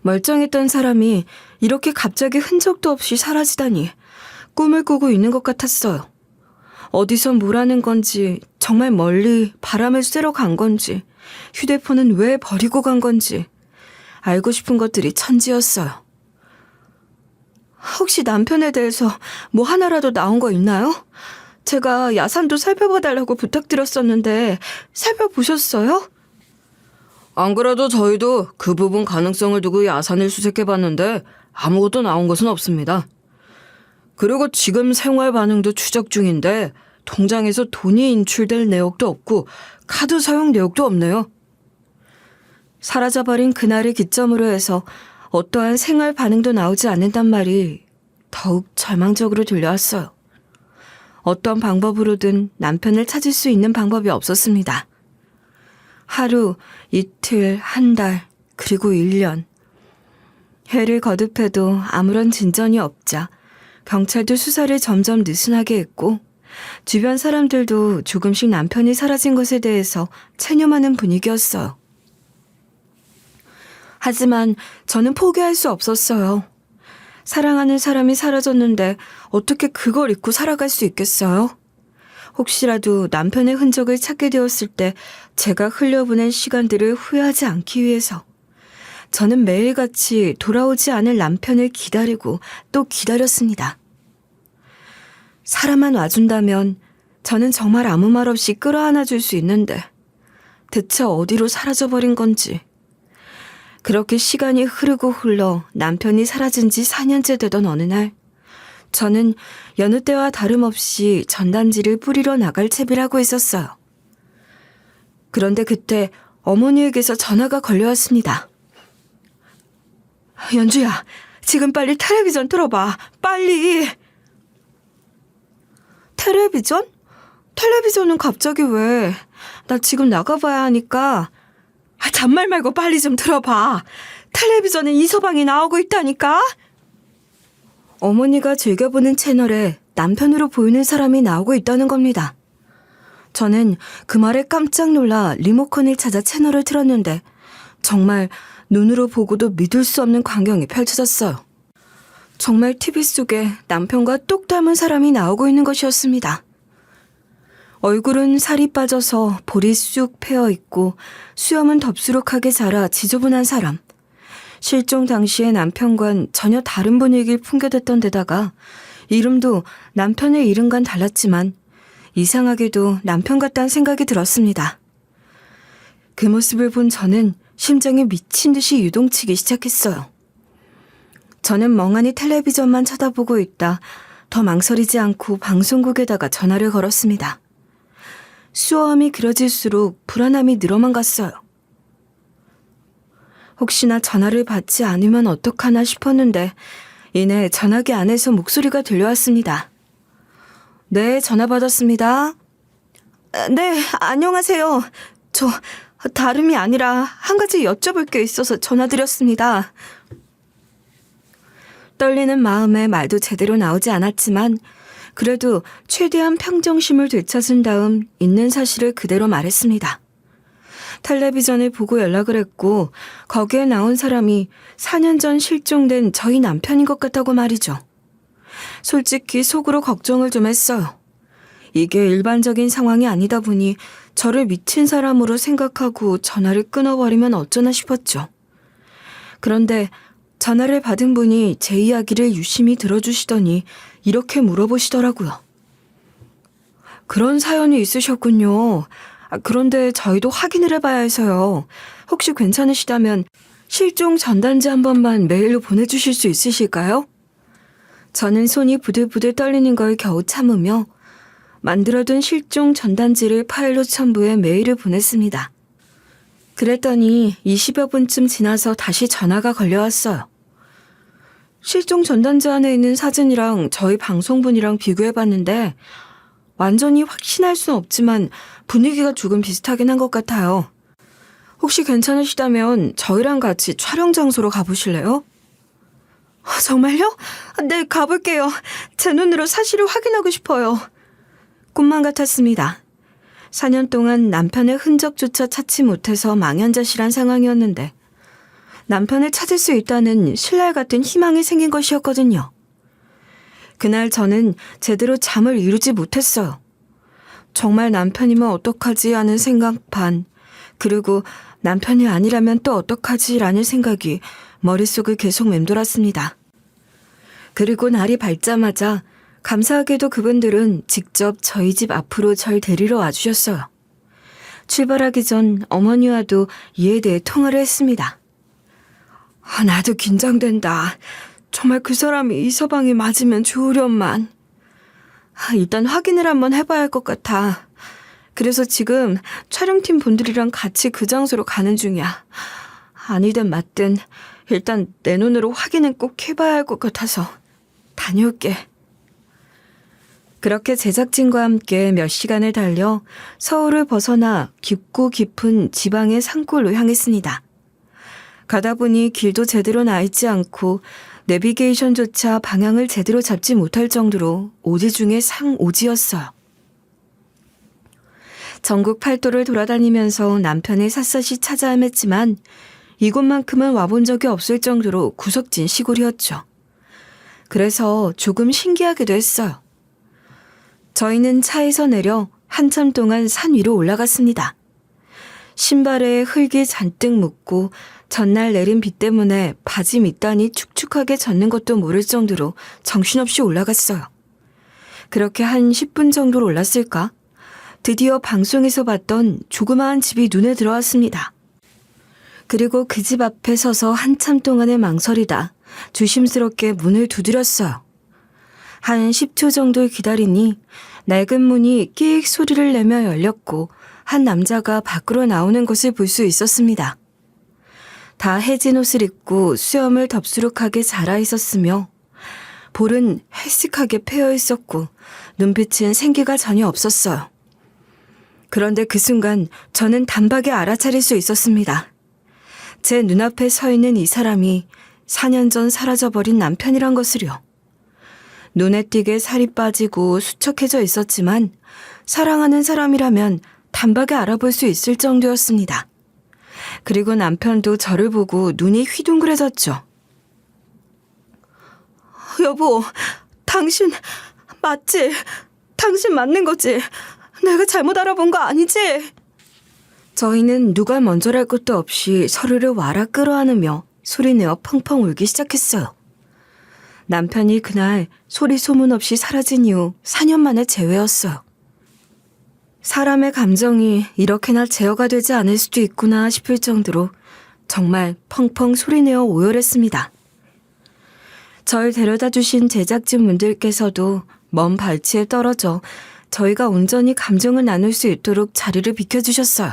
멀쩡했던 사람이 이렇게 갑자기 흔적도 없이 사라지다니 꿈을 꾸고 있는 것 같았어요. 어디서 뭘 하는 건지, 정말 멀리 바람을 쐬러 간 건지, 휴대폰은 왜 버리고 간 건지 알고 싶은 것들이 천지였어요. 혹시 남편에 대해서 뭐 하나라도 나온 거 있나요? 제가 야산도 살펴봐달라고 부탁드렸었는데 살펴보셨어요? 안 그래도 저희도 그 부분 가능성을 두고 야산을 수색해봤는데 아무것도 나온 것은 없습니다. 그리고 지금 생활 반응도 추적 중인데 통장에서 돈이 인출될 내역도 없고 카드 사용 내역도 없네요. 사라져버린 그날을 기점으로 해서 어떠한 생활 반응도 나오지 않는단 말이 더욱 절망적으로 들려왔어요. 어떤 방법으로든 남편을 찾을 수 있는 방법이 없었습니다. 하루, 이틀, 한 달, 그리고 1년. 해를 거듭해도 아무런 진전이 없자 경찰도 수사를 점점 느슨하게 했고 주변 사람들도 조금씩 남편이 사라진 것에 대해서 체념하는 분위기였어요. 하지만 저는 포기할 수 없었어요. 사랑하는 사람이 사라졌는데 어떻게 그걸 잊고 살아갈 수 있겠어요? 혹시라도 남편의 흔적을 찾게 되었을 때 제가 흘려보낸 시간들을 후회하지 않기 위해서 저는 매일같이 돌아오지 않을 남편을 기다리고 또 기다렸습니다. 사람만 와준다면 저는 정말 아무 말 없이 끌어안아 줄 수 있는데 대체 어디로 사라져버린 건지. 그렇게 시간이 흐르고 흘러 남편이 사라진 지 4년째 되던 어느 날 저는 여느 때와 다름없이 전단지를 뿌리러 나갈 채비를 하고 있었어요. 그런데 그때 어머니에게서 전화가 걸려왔습니다. 연주야, 지금 빨리 텔레비전 틀어봐. 빨리. 텔레비전? 텔레비전은 갑자기 왜? 나 지금 나가봐야 하니까. 잔말 말고 빨리 좀 들어봐. 텔레비전에 이서방이 나오고 있다니까. 어머니가 즐겨보는 채널에 남편으로 보이는 사람이 나오고 있다는 겁니다. 저는 그 말에 깜짝 놀라 리모컨을 찾아 채널을 틀었는데 정말 눈으로 보고도 믿을 수 없는 광경이 펼쳐졌어요. 정말 TV 속에 남편과 똑 닮은 사람이 나오고 있는 것이었습니다. 얼굴은 살이 빠져서 볼이 쑥 패어 있고 수염은 덥수룩하게 자라 지저분한 사람. 실종 당시의 남편과는 전혀 다른 분위기를 풍겨댔던 데다가 이름도 남편의 이름과는 달랐지만 이상하게도 남편 같다는 생각이 들었습니다. 그 모습을 본 저는 심장이 미친 듯이 유동치기 시작했어요. 저는 멍하니 텔레비전만 쳐다보고 있다 더 망설이지 않고 방송국에다가 전화를 걸었습니다. 수어함이 길어질수록 불안함이 늘어만 갔어요. 혹시나 전화를 받지 않으면 어떡하나 싶었는데 이내 전화기 안에서 목소리가 들려왔습니다. 네, 전화 받았습니다. 네, 안녕하세요. 저 다름이 아니라 한 가지 여쭤볼 게 있어서 전화드렸습니다. 떨리는 마음에 말도 제대로 나오지 않았지만 그래도 최대한 평정심을 되찾은 다음 있는 사실을 그대로 말했습니다. 텔레비전을 보고 연락을 했고 거기에 나온 사람이 4년 전 실종된 저희 남편인 것 같다고 말이죠. 솔직히 속으로 걱정을 좀 했어요. 이게 일반적인 상황이 아니다 보니 저를 미친 사람으로 생각하고 전화를 끊어버리면 어쩌나 싶었죠. 그런데 전화를 받은 분이 제 이야기를 유심히 들어주시더니 이렇게 물어보시더라고요. 그런 사연이 있으셨군요. 그런데 저희도 확인을 해봐야 해서요. 혹시 괜찮으시다면 실종 전단지 한 번만 메일로 보내주실 수 있으실까요? 저는 손이 부들부들 떨리는 걸 겨우 참으며 만들어둔 실종 전단지를 파일로 첨부해 메일을 보냈습니다. 그랬더니 20여 분쯤 지나서 다시 전화가 걸려왔어요. 실종 전단지 안에 있는 사진이랑 저희 방송분이랑 비교해봤는데 완전히 확신할 순 없지만 분위기가 조금 비슷하긴 한 것 같아요. 혹시 괜찮으시다면 저희랑 같이 촬영 장소로 가보실래요? 정말요? 네, 가볼게요. 제 눈으로 사실을 확인하고 싶어요. 꿈만 같았습니다. 4년 동안 남편의 흔적조차 찾지 못해서 망연자실한 상황이었는데 남편을 찾을 수 있다는 신랄 같은 희망이 생긴 것이었거든요. 그날 저는 제대로 잠을 이루지 못했어요. 정말 남편이면 어떡하지 하는 생각 반, 그리고 남편이 아니라면 또 어떡하지 라는 생각이 머릿속을 계속 맴돌았습니다. 그리고 날이 밝자마자 감사하게도 그분들은 직접 저희 집 앞으로 절 데리러 와주셨어요. 출발하기 전 어머니와도 이에 대해 통화를 했습니다. 나도 긴장된다. 정말 그 사람이 이서방이 맞으면 좋으련만. 일단 확인을 한번 해봐야 할 것 같아. 그래서 지금 촬영팀 분들이랑 같이 그 장소로 가는 중이야. 아니든 맞든 일단 내 눈으로 확인은 꼭 해봐야 할 것 같아서 다녀올게. 그렇게 제작진과 함께 몇 시간을 달려 서울을 벗어나 깊고 깊은 지방의 산골로 향했습니다. 가다 보니 길도 제대로 나 있지 않고 내비게이션조차 방향을 제대로 잡지 못할 정도로 오지 중에 상오지였어요. 전국 팔도를 돌아다니면서 남편을 샅샅이 찾아 헤맸지만 이곳만큼은 와본 적이 없을 정도로 구석진 시골이었죠. 그래서 조금 신기하기도 했어요. 저희는 차에서 내려 한참 동안 산 위로 올라갔습니다. 신발에 흙이 잔뜩 묻고 전날 내린 비 때문에 바지 밑단이 축축하게 젖는 것도 모를 정도로 정신없이 올라갔어요. 그렇게 한 10분 정도로 올랐을까? 드디어 방송에서 봤던 조그마한 집이 눈에 들어왔습니다. 그리고 그 집 앞에 서서 한참 동안의 망설이다 조심스럽게 문을 두드렸어요. 한 10초 정도 기다리니 낡은 문이 끼익 소리를 내며 열렸고 한 남자가 밖으로 나오는 것을 볼 수 있었습니다. 다 해진 옷을 입고 수염을 덥수룩하게 자라 있었으며 볼은 헬쓱하게 패여 있었고 눈빛은 생기가 전혀 없었어요. 그런데 그 순간 저는 단박에 알아차릴 수 있었습니다. 제 눈앞에 서 있는 이 사람이 4년 전 사라져버린 남편이란 것을요. 눈에 띄게 살이 빠지고 수척해져 있었지만 사랑하는 사람이라면 단박에 알아볼 수 있을 정도였습니다. 그리고 남편도 저를 보고 눈이 휘둥그레졌죠. 여보, 당신 맞지? 당신 맞는 거지? 내가 잘못 알아본 거 아니지? 저희는 누가 먼저랄 것도 없이 서로를 와라 끌어안으며 소리내어 펑펑 울기 시작했어요. 남편이 그날 소리 소문 없이 사라진 이후 4년 만에 재회였어요. 사람의 감정이 이렇게나 제어가 되지 않을 수도 있구나 싶을 정도로 정말 펑펑 소리내어 오열했습니다. 절 데려다 주신 제작진분들께서도 먼 발치에 떨어져 저희가 온전히 감정을 나눌 수 있도록 자리를 비켜주셨어요.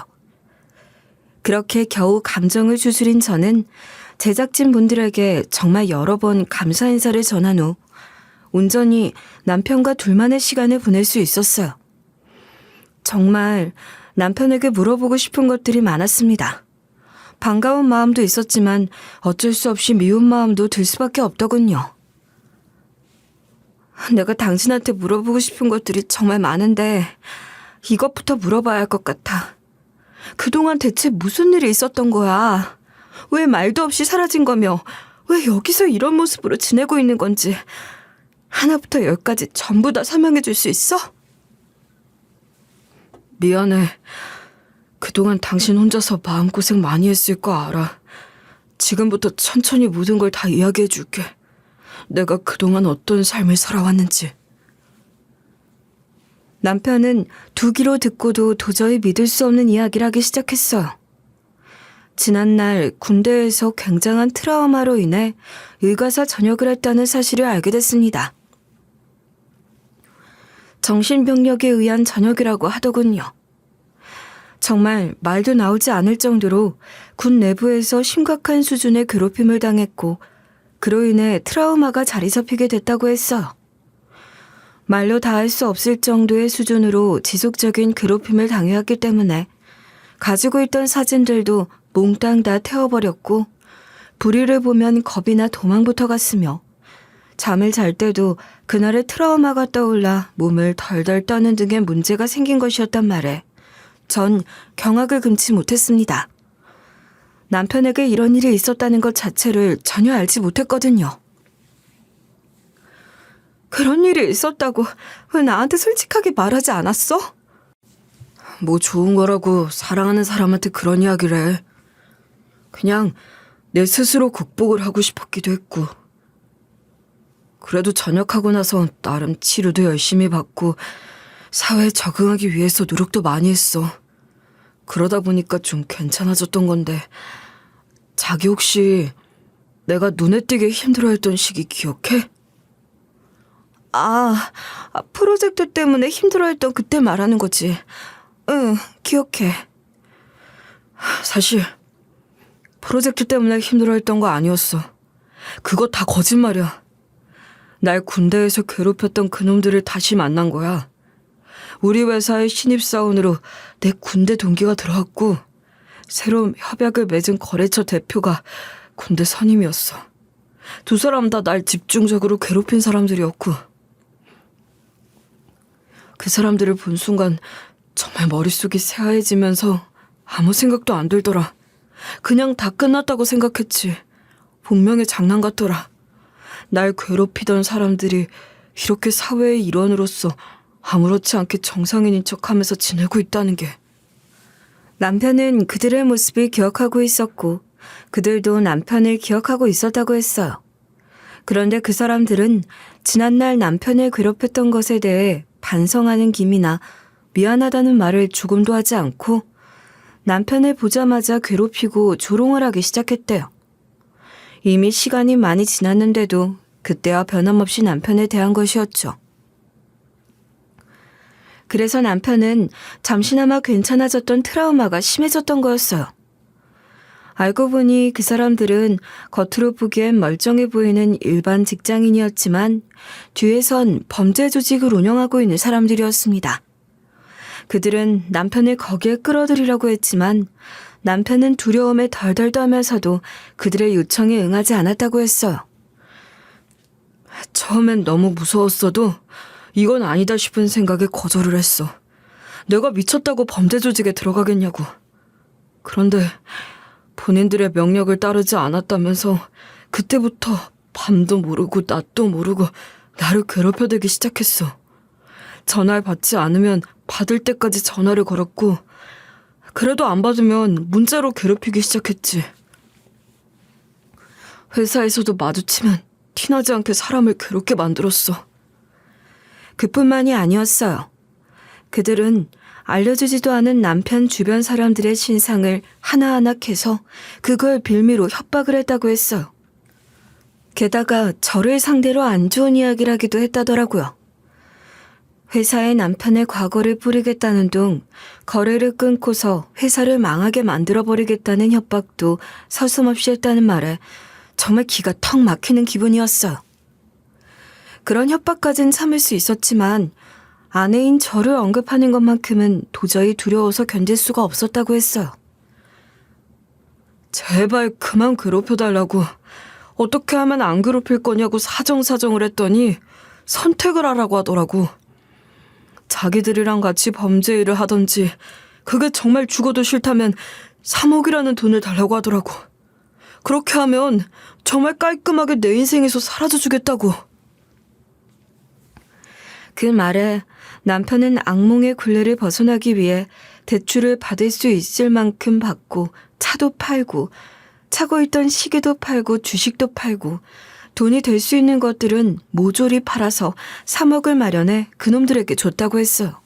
그렇게 겨우 감정을 추스린 저는 제작진분들에게 정말 여러 번 감사 인사를 전한 후 온전히 남편과 둘만의 시간을 보낼 수 있었어요. 정말 남편에게 물어보고 싶은 것들이 많았습니다. 반가운 마음도 있었지만 어쩔 수 없이 미운 마음도 들 수밖에 없더군요. 내가 당신한테 물어보고 싶은 것들이 정말 많은데 이것부터 물어봐야 할 것 같아. 그동안 대체 무슨 일이 있었던 거야? 왜 말도 없이 사라진 거며 왜 여기서 이런 모습으로 지내고 있는 건지 하나부터 열까지 전부 다 설명해 줄 수 있어? 미안해. 그동안 당신 혼자서 마음고생 많이 했을 거 알아. 지금부터 천천히 모든 걸 다 이야기해 줄게. 내가 그동안 어떤 삶을 살아왔는지. 남편은 두 귀로 듣고도 도저히 믿을 수 없는 이야기를 하기 시작했어요. 지난날 군대에서 굉장한 트라우마로 인해 의가사 전역을 했다는 사실을 알게 됐습니다. 정신병력에 의한 전역이라고 하더군요. 정말 말도 나오지 않을 정도로 군 내부에서 심각한 수준의 괴롭힘을 당했고 그로 인해 트라우마가 자리 잡히게 됐다고 했어요. 말로 다할 수 없을 정도의 수준으로 지속적인 괴롭힘을 당해왔기 때문에 가지고 있던 사진들도 몽땅 다 태워버렸고 불의를 보면 겁이나 도망부터 갔으며 잠을 잘 때도 그날의 트라우마가 떠올라 몸을 덜덜 떠는 등의 문제가 생긴 것이었단 말에 전 경악을 금치 못했습니다. 남편에게 이런 일이 있었다는 것 자체를 전혀 알지 못했거든요. 그런 일이 있었다고 왜 나한테 솔직하게 말하지 않았어? 뭐 좋은 거라고 사랑하는 사람한테 그런 이야기를 해. 그냥 내 스스로 극복을 하고 싶었기도 했고. 그래도 전역하고 나서 나름 치료도 열심히 받고 사회에 적응하기 위해서 노력도 많이 했어. 그러다 보니까 좀 괜찮아졌던 건데 자기 혹시 내가 눈에 띄게 힘들어했던 시기 기억해? 프로젝트 때문에 힘들어했던 그때 말하는 거지. 응, 기억해. 사실 프로젝트 때문에 힘들어했던 거 아니었어. 그거 다 거짓말이야. 날 군대에서 괴롭혔던 그놈들을 다시 만난 거야. 우리 회사의 신입사원으로 내 군대 동기가 들어왔고 새로운 협약을 맺은 거래처 대표가 군대 선임이었어. 두 사람 다 날 집중적으로 괴롭힌 사람들이었고 그 사람들을 본 순간 정말 머릿속이 새하얘지면서 아무 생각도 안 들더라. 그냥 다 끝났다고 생각했지. 분명히 장난 같더라. 날 괴롭히던 사람들이 이렇게 사회의 일원으로서 아무렇지 않게 정상인인 척하면서 지내고 있다는 게. 남편은 그들의 모습을 기억하고 있었고 그들도 남편을 기억하고 있었다고 했어요. 그런데 그 사람들은 지난날 남편을 괴롭혔던 것에 대해 반성하는 김이나 미안하다는 말을 조금도 하지 않고 남편을 보자마자 괴롭히고 조롱을 하기 시작했대요. 이미 시간이 많이 지났는데도 그때와 변함없이 남편에 대한 것이었죠. 그래서 남편은 잠시나마 괜찮아졌던 트라우마가 심해졌던 거였어요. 알고 보니 그 사람들은 겉으로 보기엔 멀쩡해 보이는 일반 직장인이었지만 뒤에선 범죄 조직을 운영하고 있는 사람들이었습니다. 그들은 남편을 거기에 끌어들이려고 했지만 남편은 두려움에 덜덜 떨면서도 그들의 요청에 응하지 않았다고 했어요. 처음엔 너무 무서웠어도 이건 아니다 싶은 생각에 거절을 했어. 내가 미쳤다고 범죄 조직에 들어가겠냐고. 그런데 본인들의 명령을 따르지 않았다면서 그때부터 밤도 모르고 낮도 모르고 나를 괴롭혀대기 시작했어. 전화를 받지 않으면 받을 때까지 전화를 걸었고, 그래도 안 받으면 문자로 괴롭히기 시작했지. 회사에서도 마주치면 티나지 않게 사람을 괴롭게 만들었어. 그뿐만이 아니었어요. 그들은 알려주지도 않은 남편 주변 사람들의 신상을 하나하나 캐서 그걸 빌미로 협박을 했다고 했어요. 게다가 저를 상대로 안 좋은 이야기를 하기도 했다더라고요. 회사에 남편의 과거를 뿌리겠다는 둥 거래를 끊고서 회사를 망하게 만들어버리겠다는 협박도 서슴없이 했다는 말에 정말 기가 턱 막히는 기분이었어요. 그런 협박까진 참을 수 있었지만 아내인 저를 언급하는 것만큼은 도저히 두려워서 견딜 수가 없었다고 했어요. 제발 그만 괴롭혀달라고. 어떻게 하면 안 괴롭힐 거냐고 사정사정을 했더니 선택을 하라고 하더라고. 자기들이랑 같이 범죄 일을 하던지, 그게 정말 죽어도 싫다면 3억이라는 돈을 달라고 하더라고. 그렇게 하면 정말 깔끔하게 내 인생에서 사라져주겠다고. 그 말에 남편은 악몽의 굴레를 벗어나기 위해 대출을 받을 수 있을 만큼 받고 차도 팔고 차고 있던 시계도 팔고 주식도 팔고 돈이 될 수 있는 것들은 모조리 팔아서 3억을 마련해 그놈들에게 줬다고 했어요.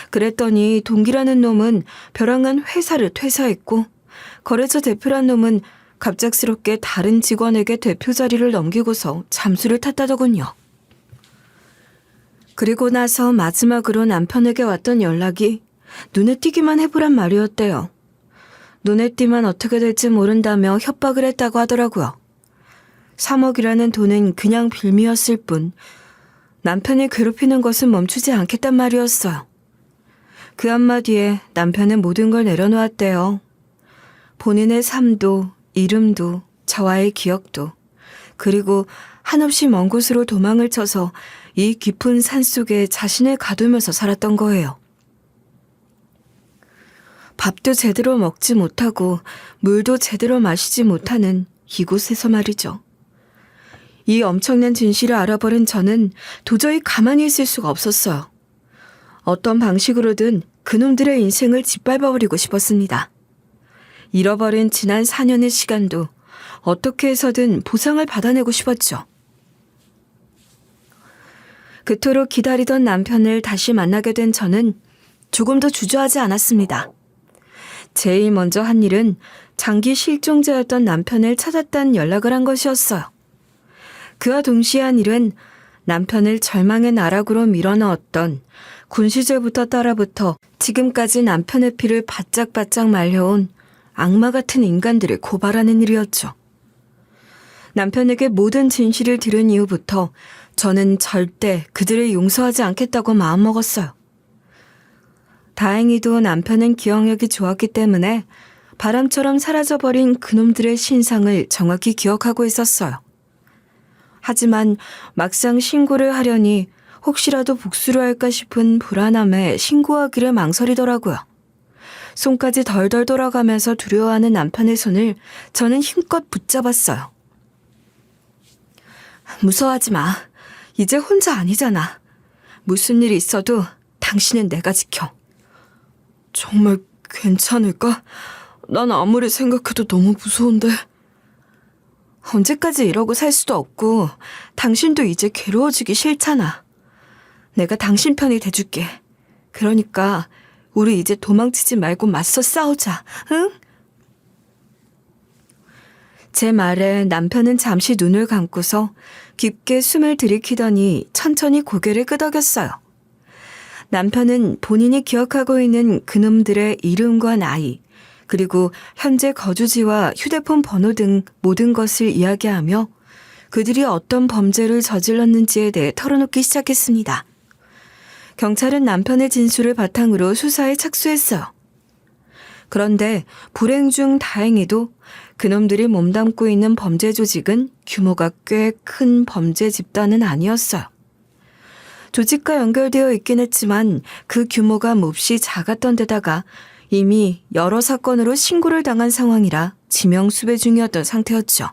그랬더니 동기라는 놈은 벼랑한 회사를 퇴사했고 거래처 대표란 놈은 갑작스럽게 다른 직원에게 대표 자리를 넘기고서 잠수를 탔다더군요. 그리고 나서 마지막으로 남편에게 왔던 연락이 눈에 띄기만 해보란 말이었대요. 눈에 띄면 어떻게 될지 모른다며 협박을 했다고 하더라고요. 3억이라는 돈은 그냥 빌미였을 뿐 남편이 괴롭히는 것은 멈추지 않겠단 말이었어요. 그 한마디에 남편은 모든 걸 내려놓았대요. 본인의 삶도 이름도 저와의 기억도 그리고 한없이 먼 곳으로 도망을 쳐서 이 깊은 산속에 자신을 가두면서 살았던 거예요. 밥도 제대로 먹지 못하고 물도 제대로 마시지 못하는 이곳에서 말이죠. 이 엄청난 진실을 알아버린 저는 도저히 가만히 있을 수가 없었어요. 어떤 방식으로든 그놈들의 인생을 짓밟아버리고 싶었습니다. 잃어버린 지난 4년의 시간도 어떻게 해서든 보상을 받아내고 싶었죠. 그토록 기다리던 남편을 다시 만나게 된 저는 조금도 주저하지 않았습니다. 제일 먼저 한 일은 장기 실종자였던 남편을 찾았다는 연락을 한 것이었어요. 그와 동시에 한 일은 남편을 절망의 나락으로 밀어넣었던 군 시절부터 따라붙어 지금까지 남편의 피를 바짝바짝 말려온 악마 같은 인간들을 고발하는 일이었죠. 남편에게 모든 진실을 들은 이후부터 저는 절대 그들을 용서하지 않겠다고 마음먹었어요. 다행히도 남편은 기억력이 좋았기 때문에 바람처럼 사라져버린 그놈들의 신상을 정확히 기억하고 있었어요. 하지만 막상 신고를 하려니 혹시라도 복수를 할까 싶은 불안함에 신고하기를 망설이더라고요. 손까지 덜덜 돌아가면서 두려워하는 남편의 손을 저는 힘껏 붙잡았어요. 무서워하지 마. 이제 혼자 아니잖아. 무슨 일이 있어도 당신은 내가 지켜. 정말 괜찮을까? 난 아무리 생각해도 너무 무서운데. 언제까지 이러고 살 수도 없고 당신도 이제 괴로워지기 싫잖아. 내가 당신 편이 돼줄게. 그러니까 우리 이제 도망치지 말고 맞서 싸우자. 응? 제 말에 남편은 잠시 눈을 감고서 깊게 숨을 들이키더니 천천히 고개를 끄덕였어요. 남편은 본인이 기억하고 있는 그놈들의 이름과 나이, 그리고 현재 거주지와 휴대폰 번호 등 모든 것을 이야기하며 그들이 어떤 범죄를 저질렀는지에 대해 털어놓기 시작했습니다. 경찰은 남편의 진술을 바탕으로 수사에 착수했어요. 그런데 불행 중 다행히도 그놈들이 몸담고 있는 범죄 조직은 규모가 꽤 큰 범죄 집단은 아니었어요. 조직과 연결되어 있긴 했지만 그 규모가 몹시 작았던 데다가 이미 여러 사건으로 신고를 당한 상황이라 지명수배 중이었던 상태였죠.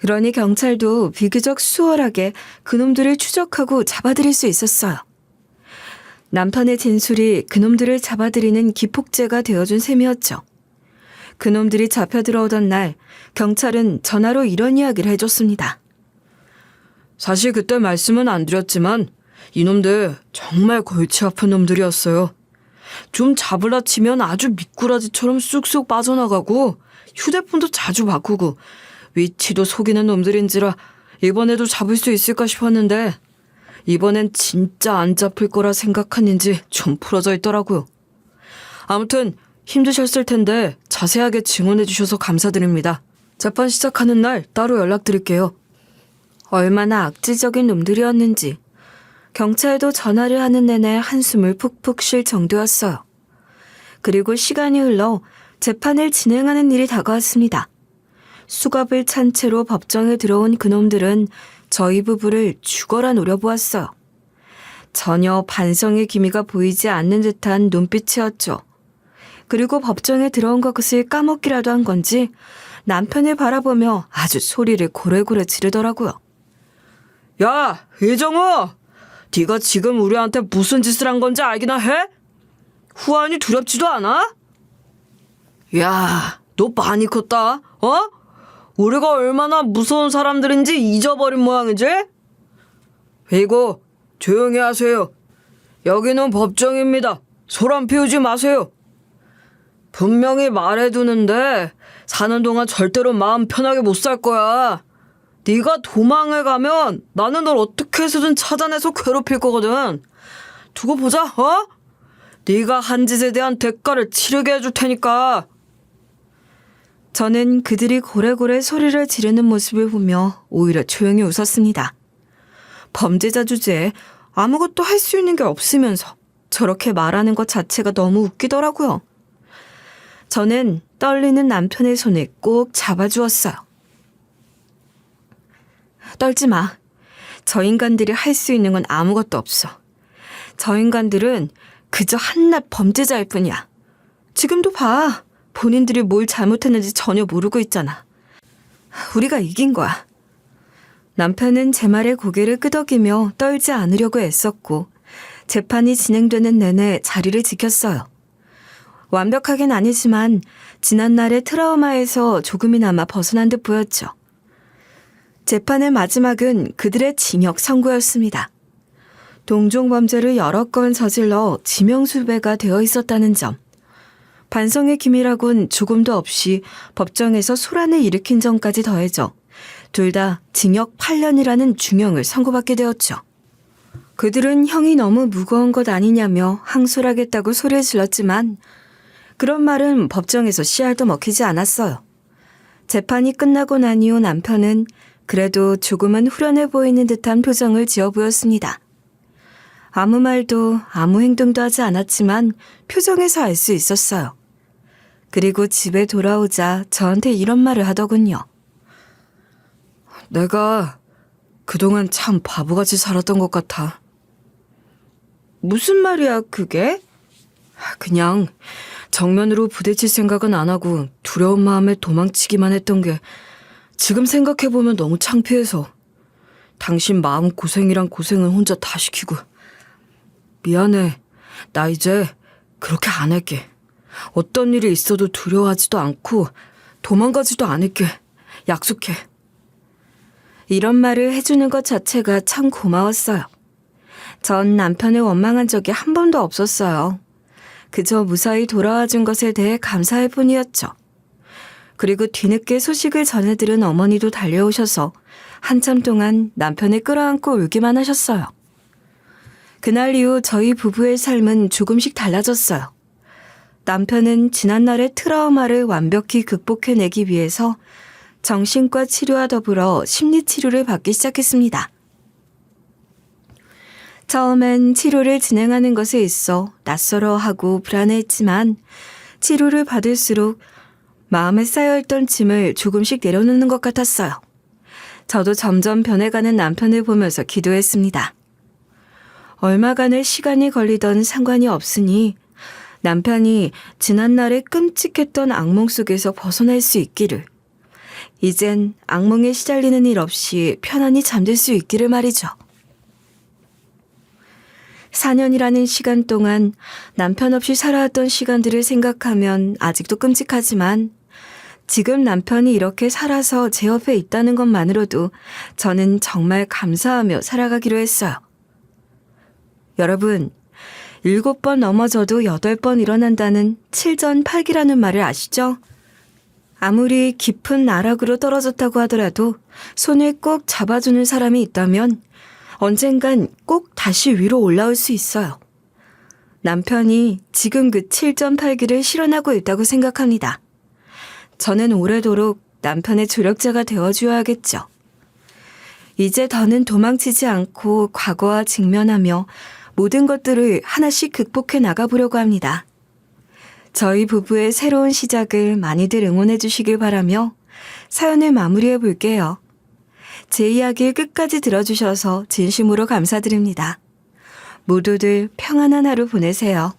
그러니 경찰도 비교적 수월하게 그놈들을 추적하고 잡아들일 수 있었어요. 남편의 진술이 그놈들을 잡아들이는 기폭제가 되어준 셈이었죠. 그놈들이 잡혀 들어오던 날 경찰은 전화로 이런 이야기를 해줬습니다. 사실 그때 말씀은 안 드렸지만 이놈들 정말 골치 아픈 놈들이었어요. 좀 잡으라 치면 아주 미꾸라지처럼 쑥쑥 빠져나가고 휴대폰도 자주 바꾸고 위치도 속이는 놈들인지라 이번에도 잡을 수 있을까 싶었는데 이번엔 진짜 안 잡힐 거라 생각하는지 좀 풀어져 있더라고요. 아무튼 힘드셨을 텐데 자세하게 증언해 주셔서 감사드립니다. 재판 시작하는 날 따로 연락드릴게요. 얼마나 악질적인 놈들이었는지 경찰도 전화를 하는 내내 한숨을 푹푹 쉴 정도였어요. 그리고 시간이 흘러 재판을 진행하는 일이 다가왔습니다. 수갑을 찬 채로 법정에 들어온 그놈들은 저희 부부를 죽어라 노려보았어요. 전혀 반성의 기미가 보이지 않는 듯한 눈빛이었죠. 그리고 법정에 들어온 것을 까먹기라도 한 건지 남편을 바라보며 아주 소리를 고래고래 지르더라고요. 야, 이정우! 네가 지금 우리한테 무슨 짓을 한 건지 알기나 해? 후안이 두렵지도 않아? 야, 너 많이 컸다, 어? 우리가 얼마나 무서운 사람들인지 잊어버린 모양이지? 그리고 조용히 하세요. 여기는 법정입니다. 소란 피우지 마세요. 분명히 말해두는데 사는 동안 절대로 마음 편하게 못 살 거야. 네가 도망을 가면 나는 널 어떻게 해서든 찾아내서 괴롭힐 거거든. 두고 보자, 어? 네가 한 짓에 대한 대가를 치르게 해줄 테니까. 저는 그들이 고래고래 소리를 지르는 모습을 보며 오히려 조용히 웃었습니다. 범죄자 주제에 아무것도 할 수 있는 게 없으면서 저렇게 말하는 것 자체가 너무 웃기더라고요. 저는 떨리는 남편의 손을 꼭 잡아주었어요. 떨지 마. 저 인간들이 할 수 있는 건 아무것도 없어. 저 인간들은 그저 한낱 범죄자일 뿐이야. 지금도 봐. 본인들이 뭘 잘못했는지 전혀 모르고 있잖아. 우리가 이긴 거야. 남편은 제 말에 고개를 끄덕이며 떨지 않으려고 애썼고 재판이 진행되는 내내 자리를 지켰어요. 완벽하긴 아니지만 지난날의 트라우마에서 조금이나마 벗어난 듯 보였죠. 재판의 마지막은 그들의 징역 선고였습니다. 동종범죄를 여러 건 저질러 지명수배가 되어 있었다는 점, 반성의 기미라곤 조금도 없이 법정에서 소란을 일으킨 점까지 더해져 둘 다 징역 8년이라는 중형을 선고받게 되었죠. 그들은 형이 너무 무거운 것 아니냐며 항소하겠다고 소리를 질렀지만 그런 말은 법정에서 씨알도 먹히지 않았어요. 재판이 끝나고 난 이후 남편은 그래도 조금은 후련해 보이는 듯한 표정을 지어 보였습니다. 아무 말도 아무 행동도 하지 않았지만 표정에서 알 수 있었어요. 그리고 집에 돌아오자 저한테 이런 말을 하더군요. 내가 그동안 참 바보같이 살았던 것 같아. 무슨 말이야 그게? 그냥 정면으로 부딪힐 생각은 안 하고 두려운 마음에 도망치기만 했던 게 지금 생각해보면 너무 창피해서 당신 마음고생이란 고생은 혼자 다 시키고. 미안해. 나 이제 그렇게 안 할게. 어떤 일이 있어도 두려워하지도 않고 도망가지도 않을게. 약속해. 이런 말을 해주는 것 자체가 참 고마웠어요. 전 남편을 원망한 적이 한 번도 없었어요. 그저 무사히 돌아와 준 것에 대해 감사할 뿐이었죠. 그리고 뒤늦게 소식을 전해들은 어머니도 달려오셔서 한참 동안 남편을 끌어안고 울기만 하셨어요. 그날 이후 저희 부부의 삶은 조금씩 달라졌어요. 남편은 지난날의 트라우마를 완벽히 극복해내기 위해서 정신과 치료와 더불어 심리치료를 받기 시작했습니다. 처음엔 치료를 진행하는 것에 있어 낯설어하고 불안해했지만 치료를 받을수록 마음에 쌓여있던 짐을 조금씩 내려놓는 것 같았어요. 저도 점점 변해가는 남편을 보면서 기도했습니다. 얼마간의 시간이 걸리던 상관이 없으니 남편이 지난날의 끔찍했던 악몽 속에서 벗어날 수 있기를, 이젠 악몽에 시달리는 일 없이 편안히 잠들 수 있기를 말이죠. 4년이라는 시간 동안 남편 없이 살아왔던 시간들을 생각하면 아직도 끔찍하지만 지금 남편이 이렇게 살아서 제 옆에 있다는 것만으로도 저는 정말 감사하며 살아가기로 했어요. 여러분, 7번 넘어져도 8번 일어난다는 7전8기라는 말을 아시죠? 아무리 깊은 나락으로 떨어졌다고 하더라도 손을 꼭 잡아주는 사람이 있다면 언젠간 꼭 다시 위로 올라올 수 있어요. 남편이 지금 그 7.8기를 실현하고 있다고 생각합니다. 저는 오래도록 남편의 조력자가 되어주어야겠죠. 이제 더는 도망치지 않고 과거와 직면하며 모든 것들을 하나씩 극복해 나가보려고 합니다. 저희 부부의 새로운 시작을 많이들 응원해 주시길 바라며 사연을 마무리해 볼게요. 제 이야기를 끝까지 들어주셔서 진심으로 감사드립니다. 모두들 평안한 하루 보내세요.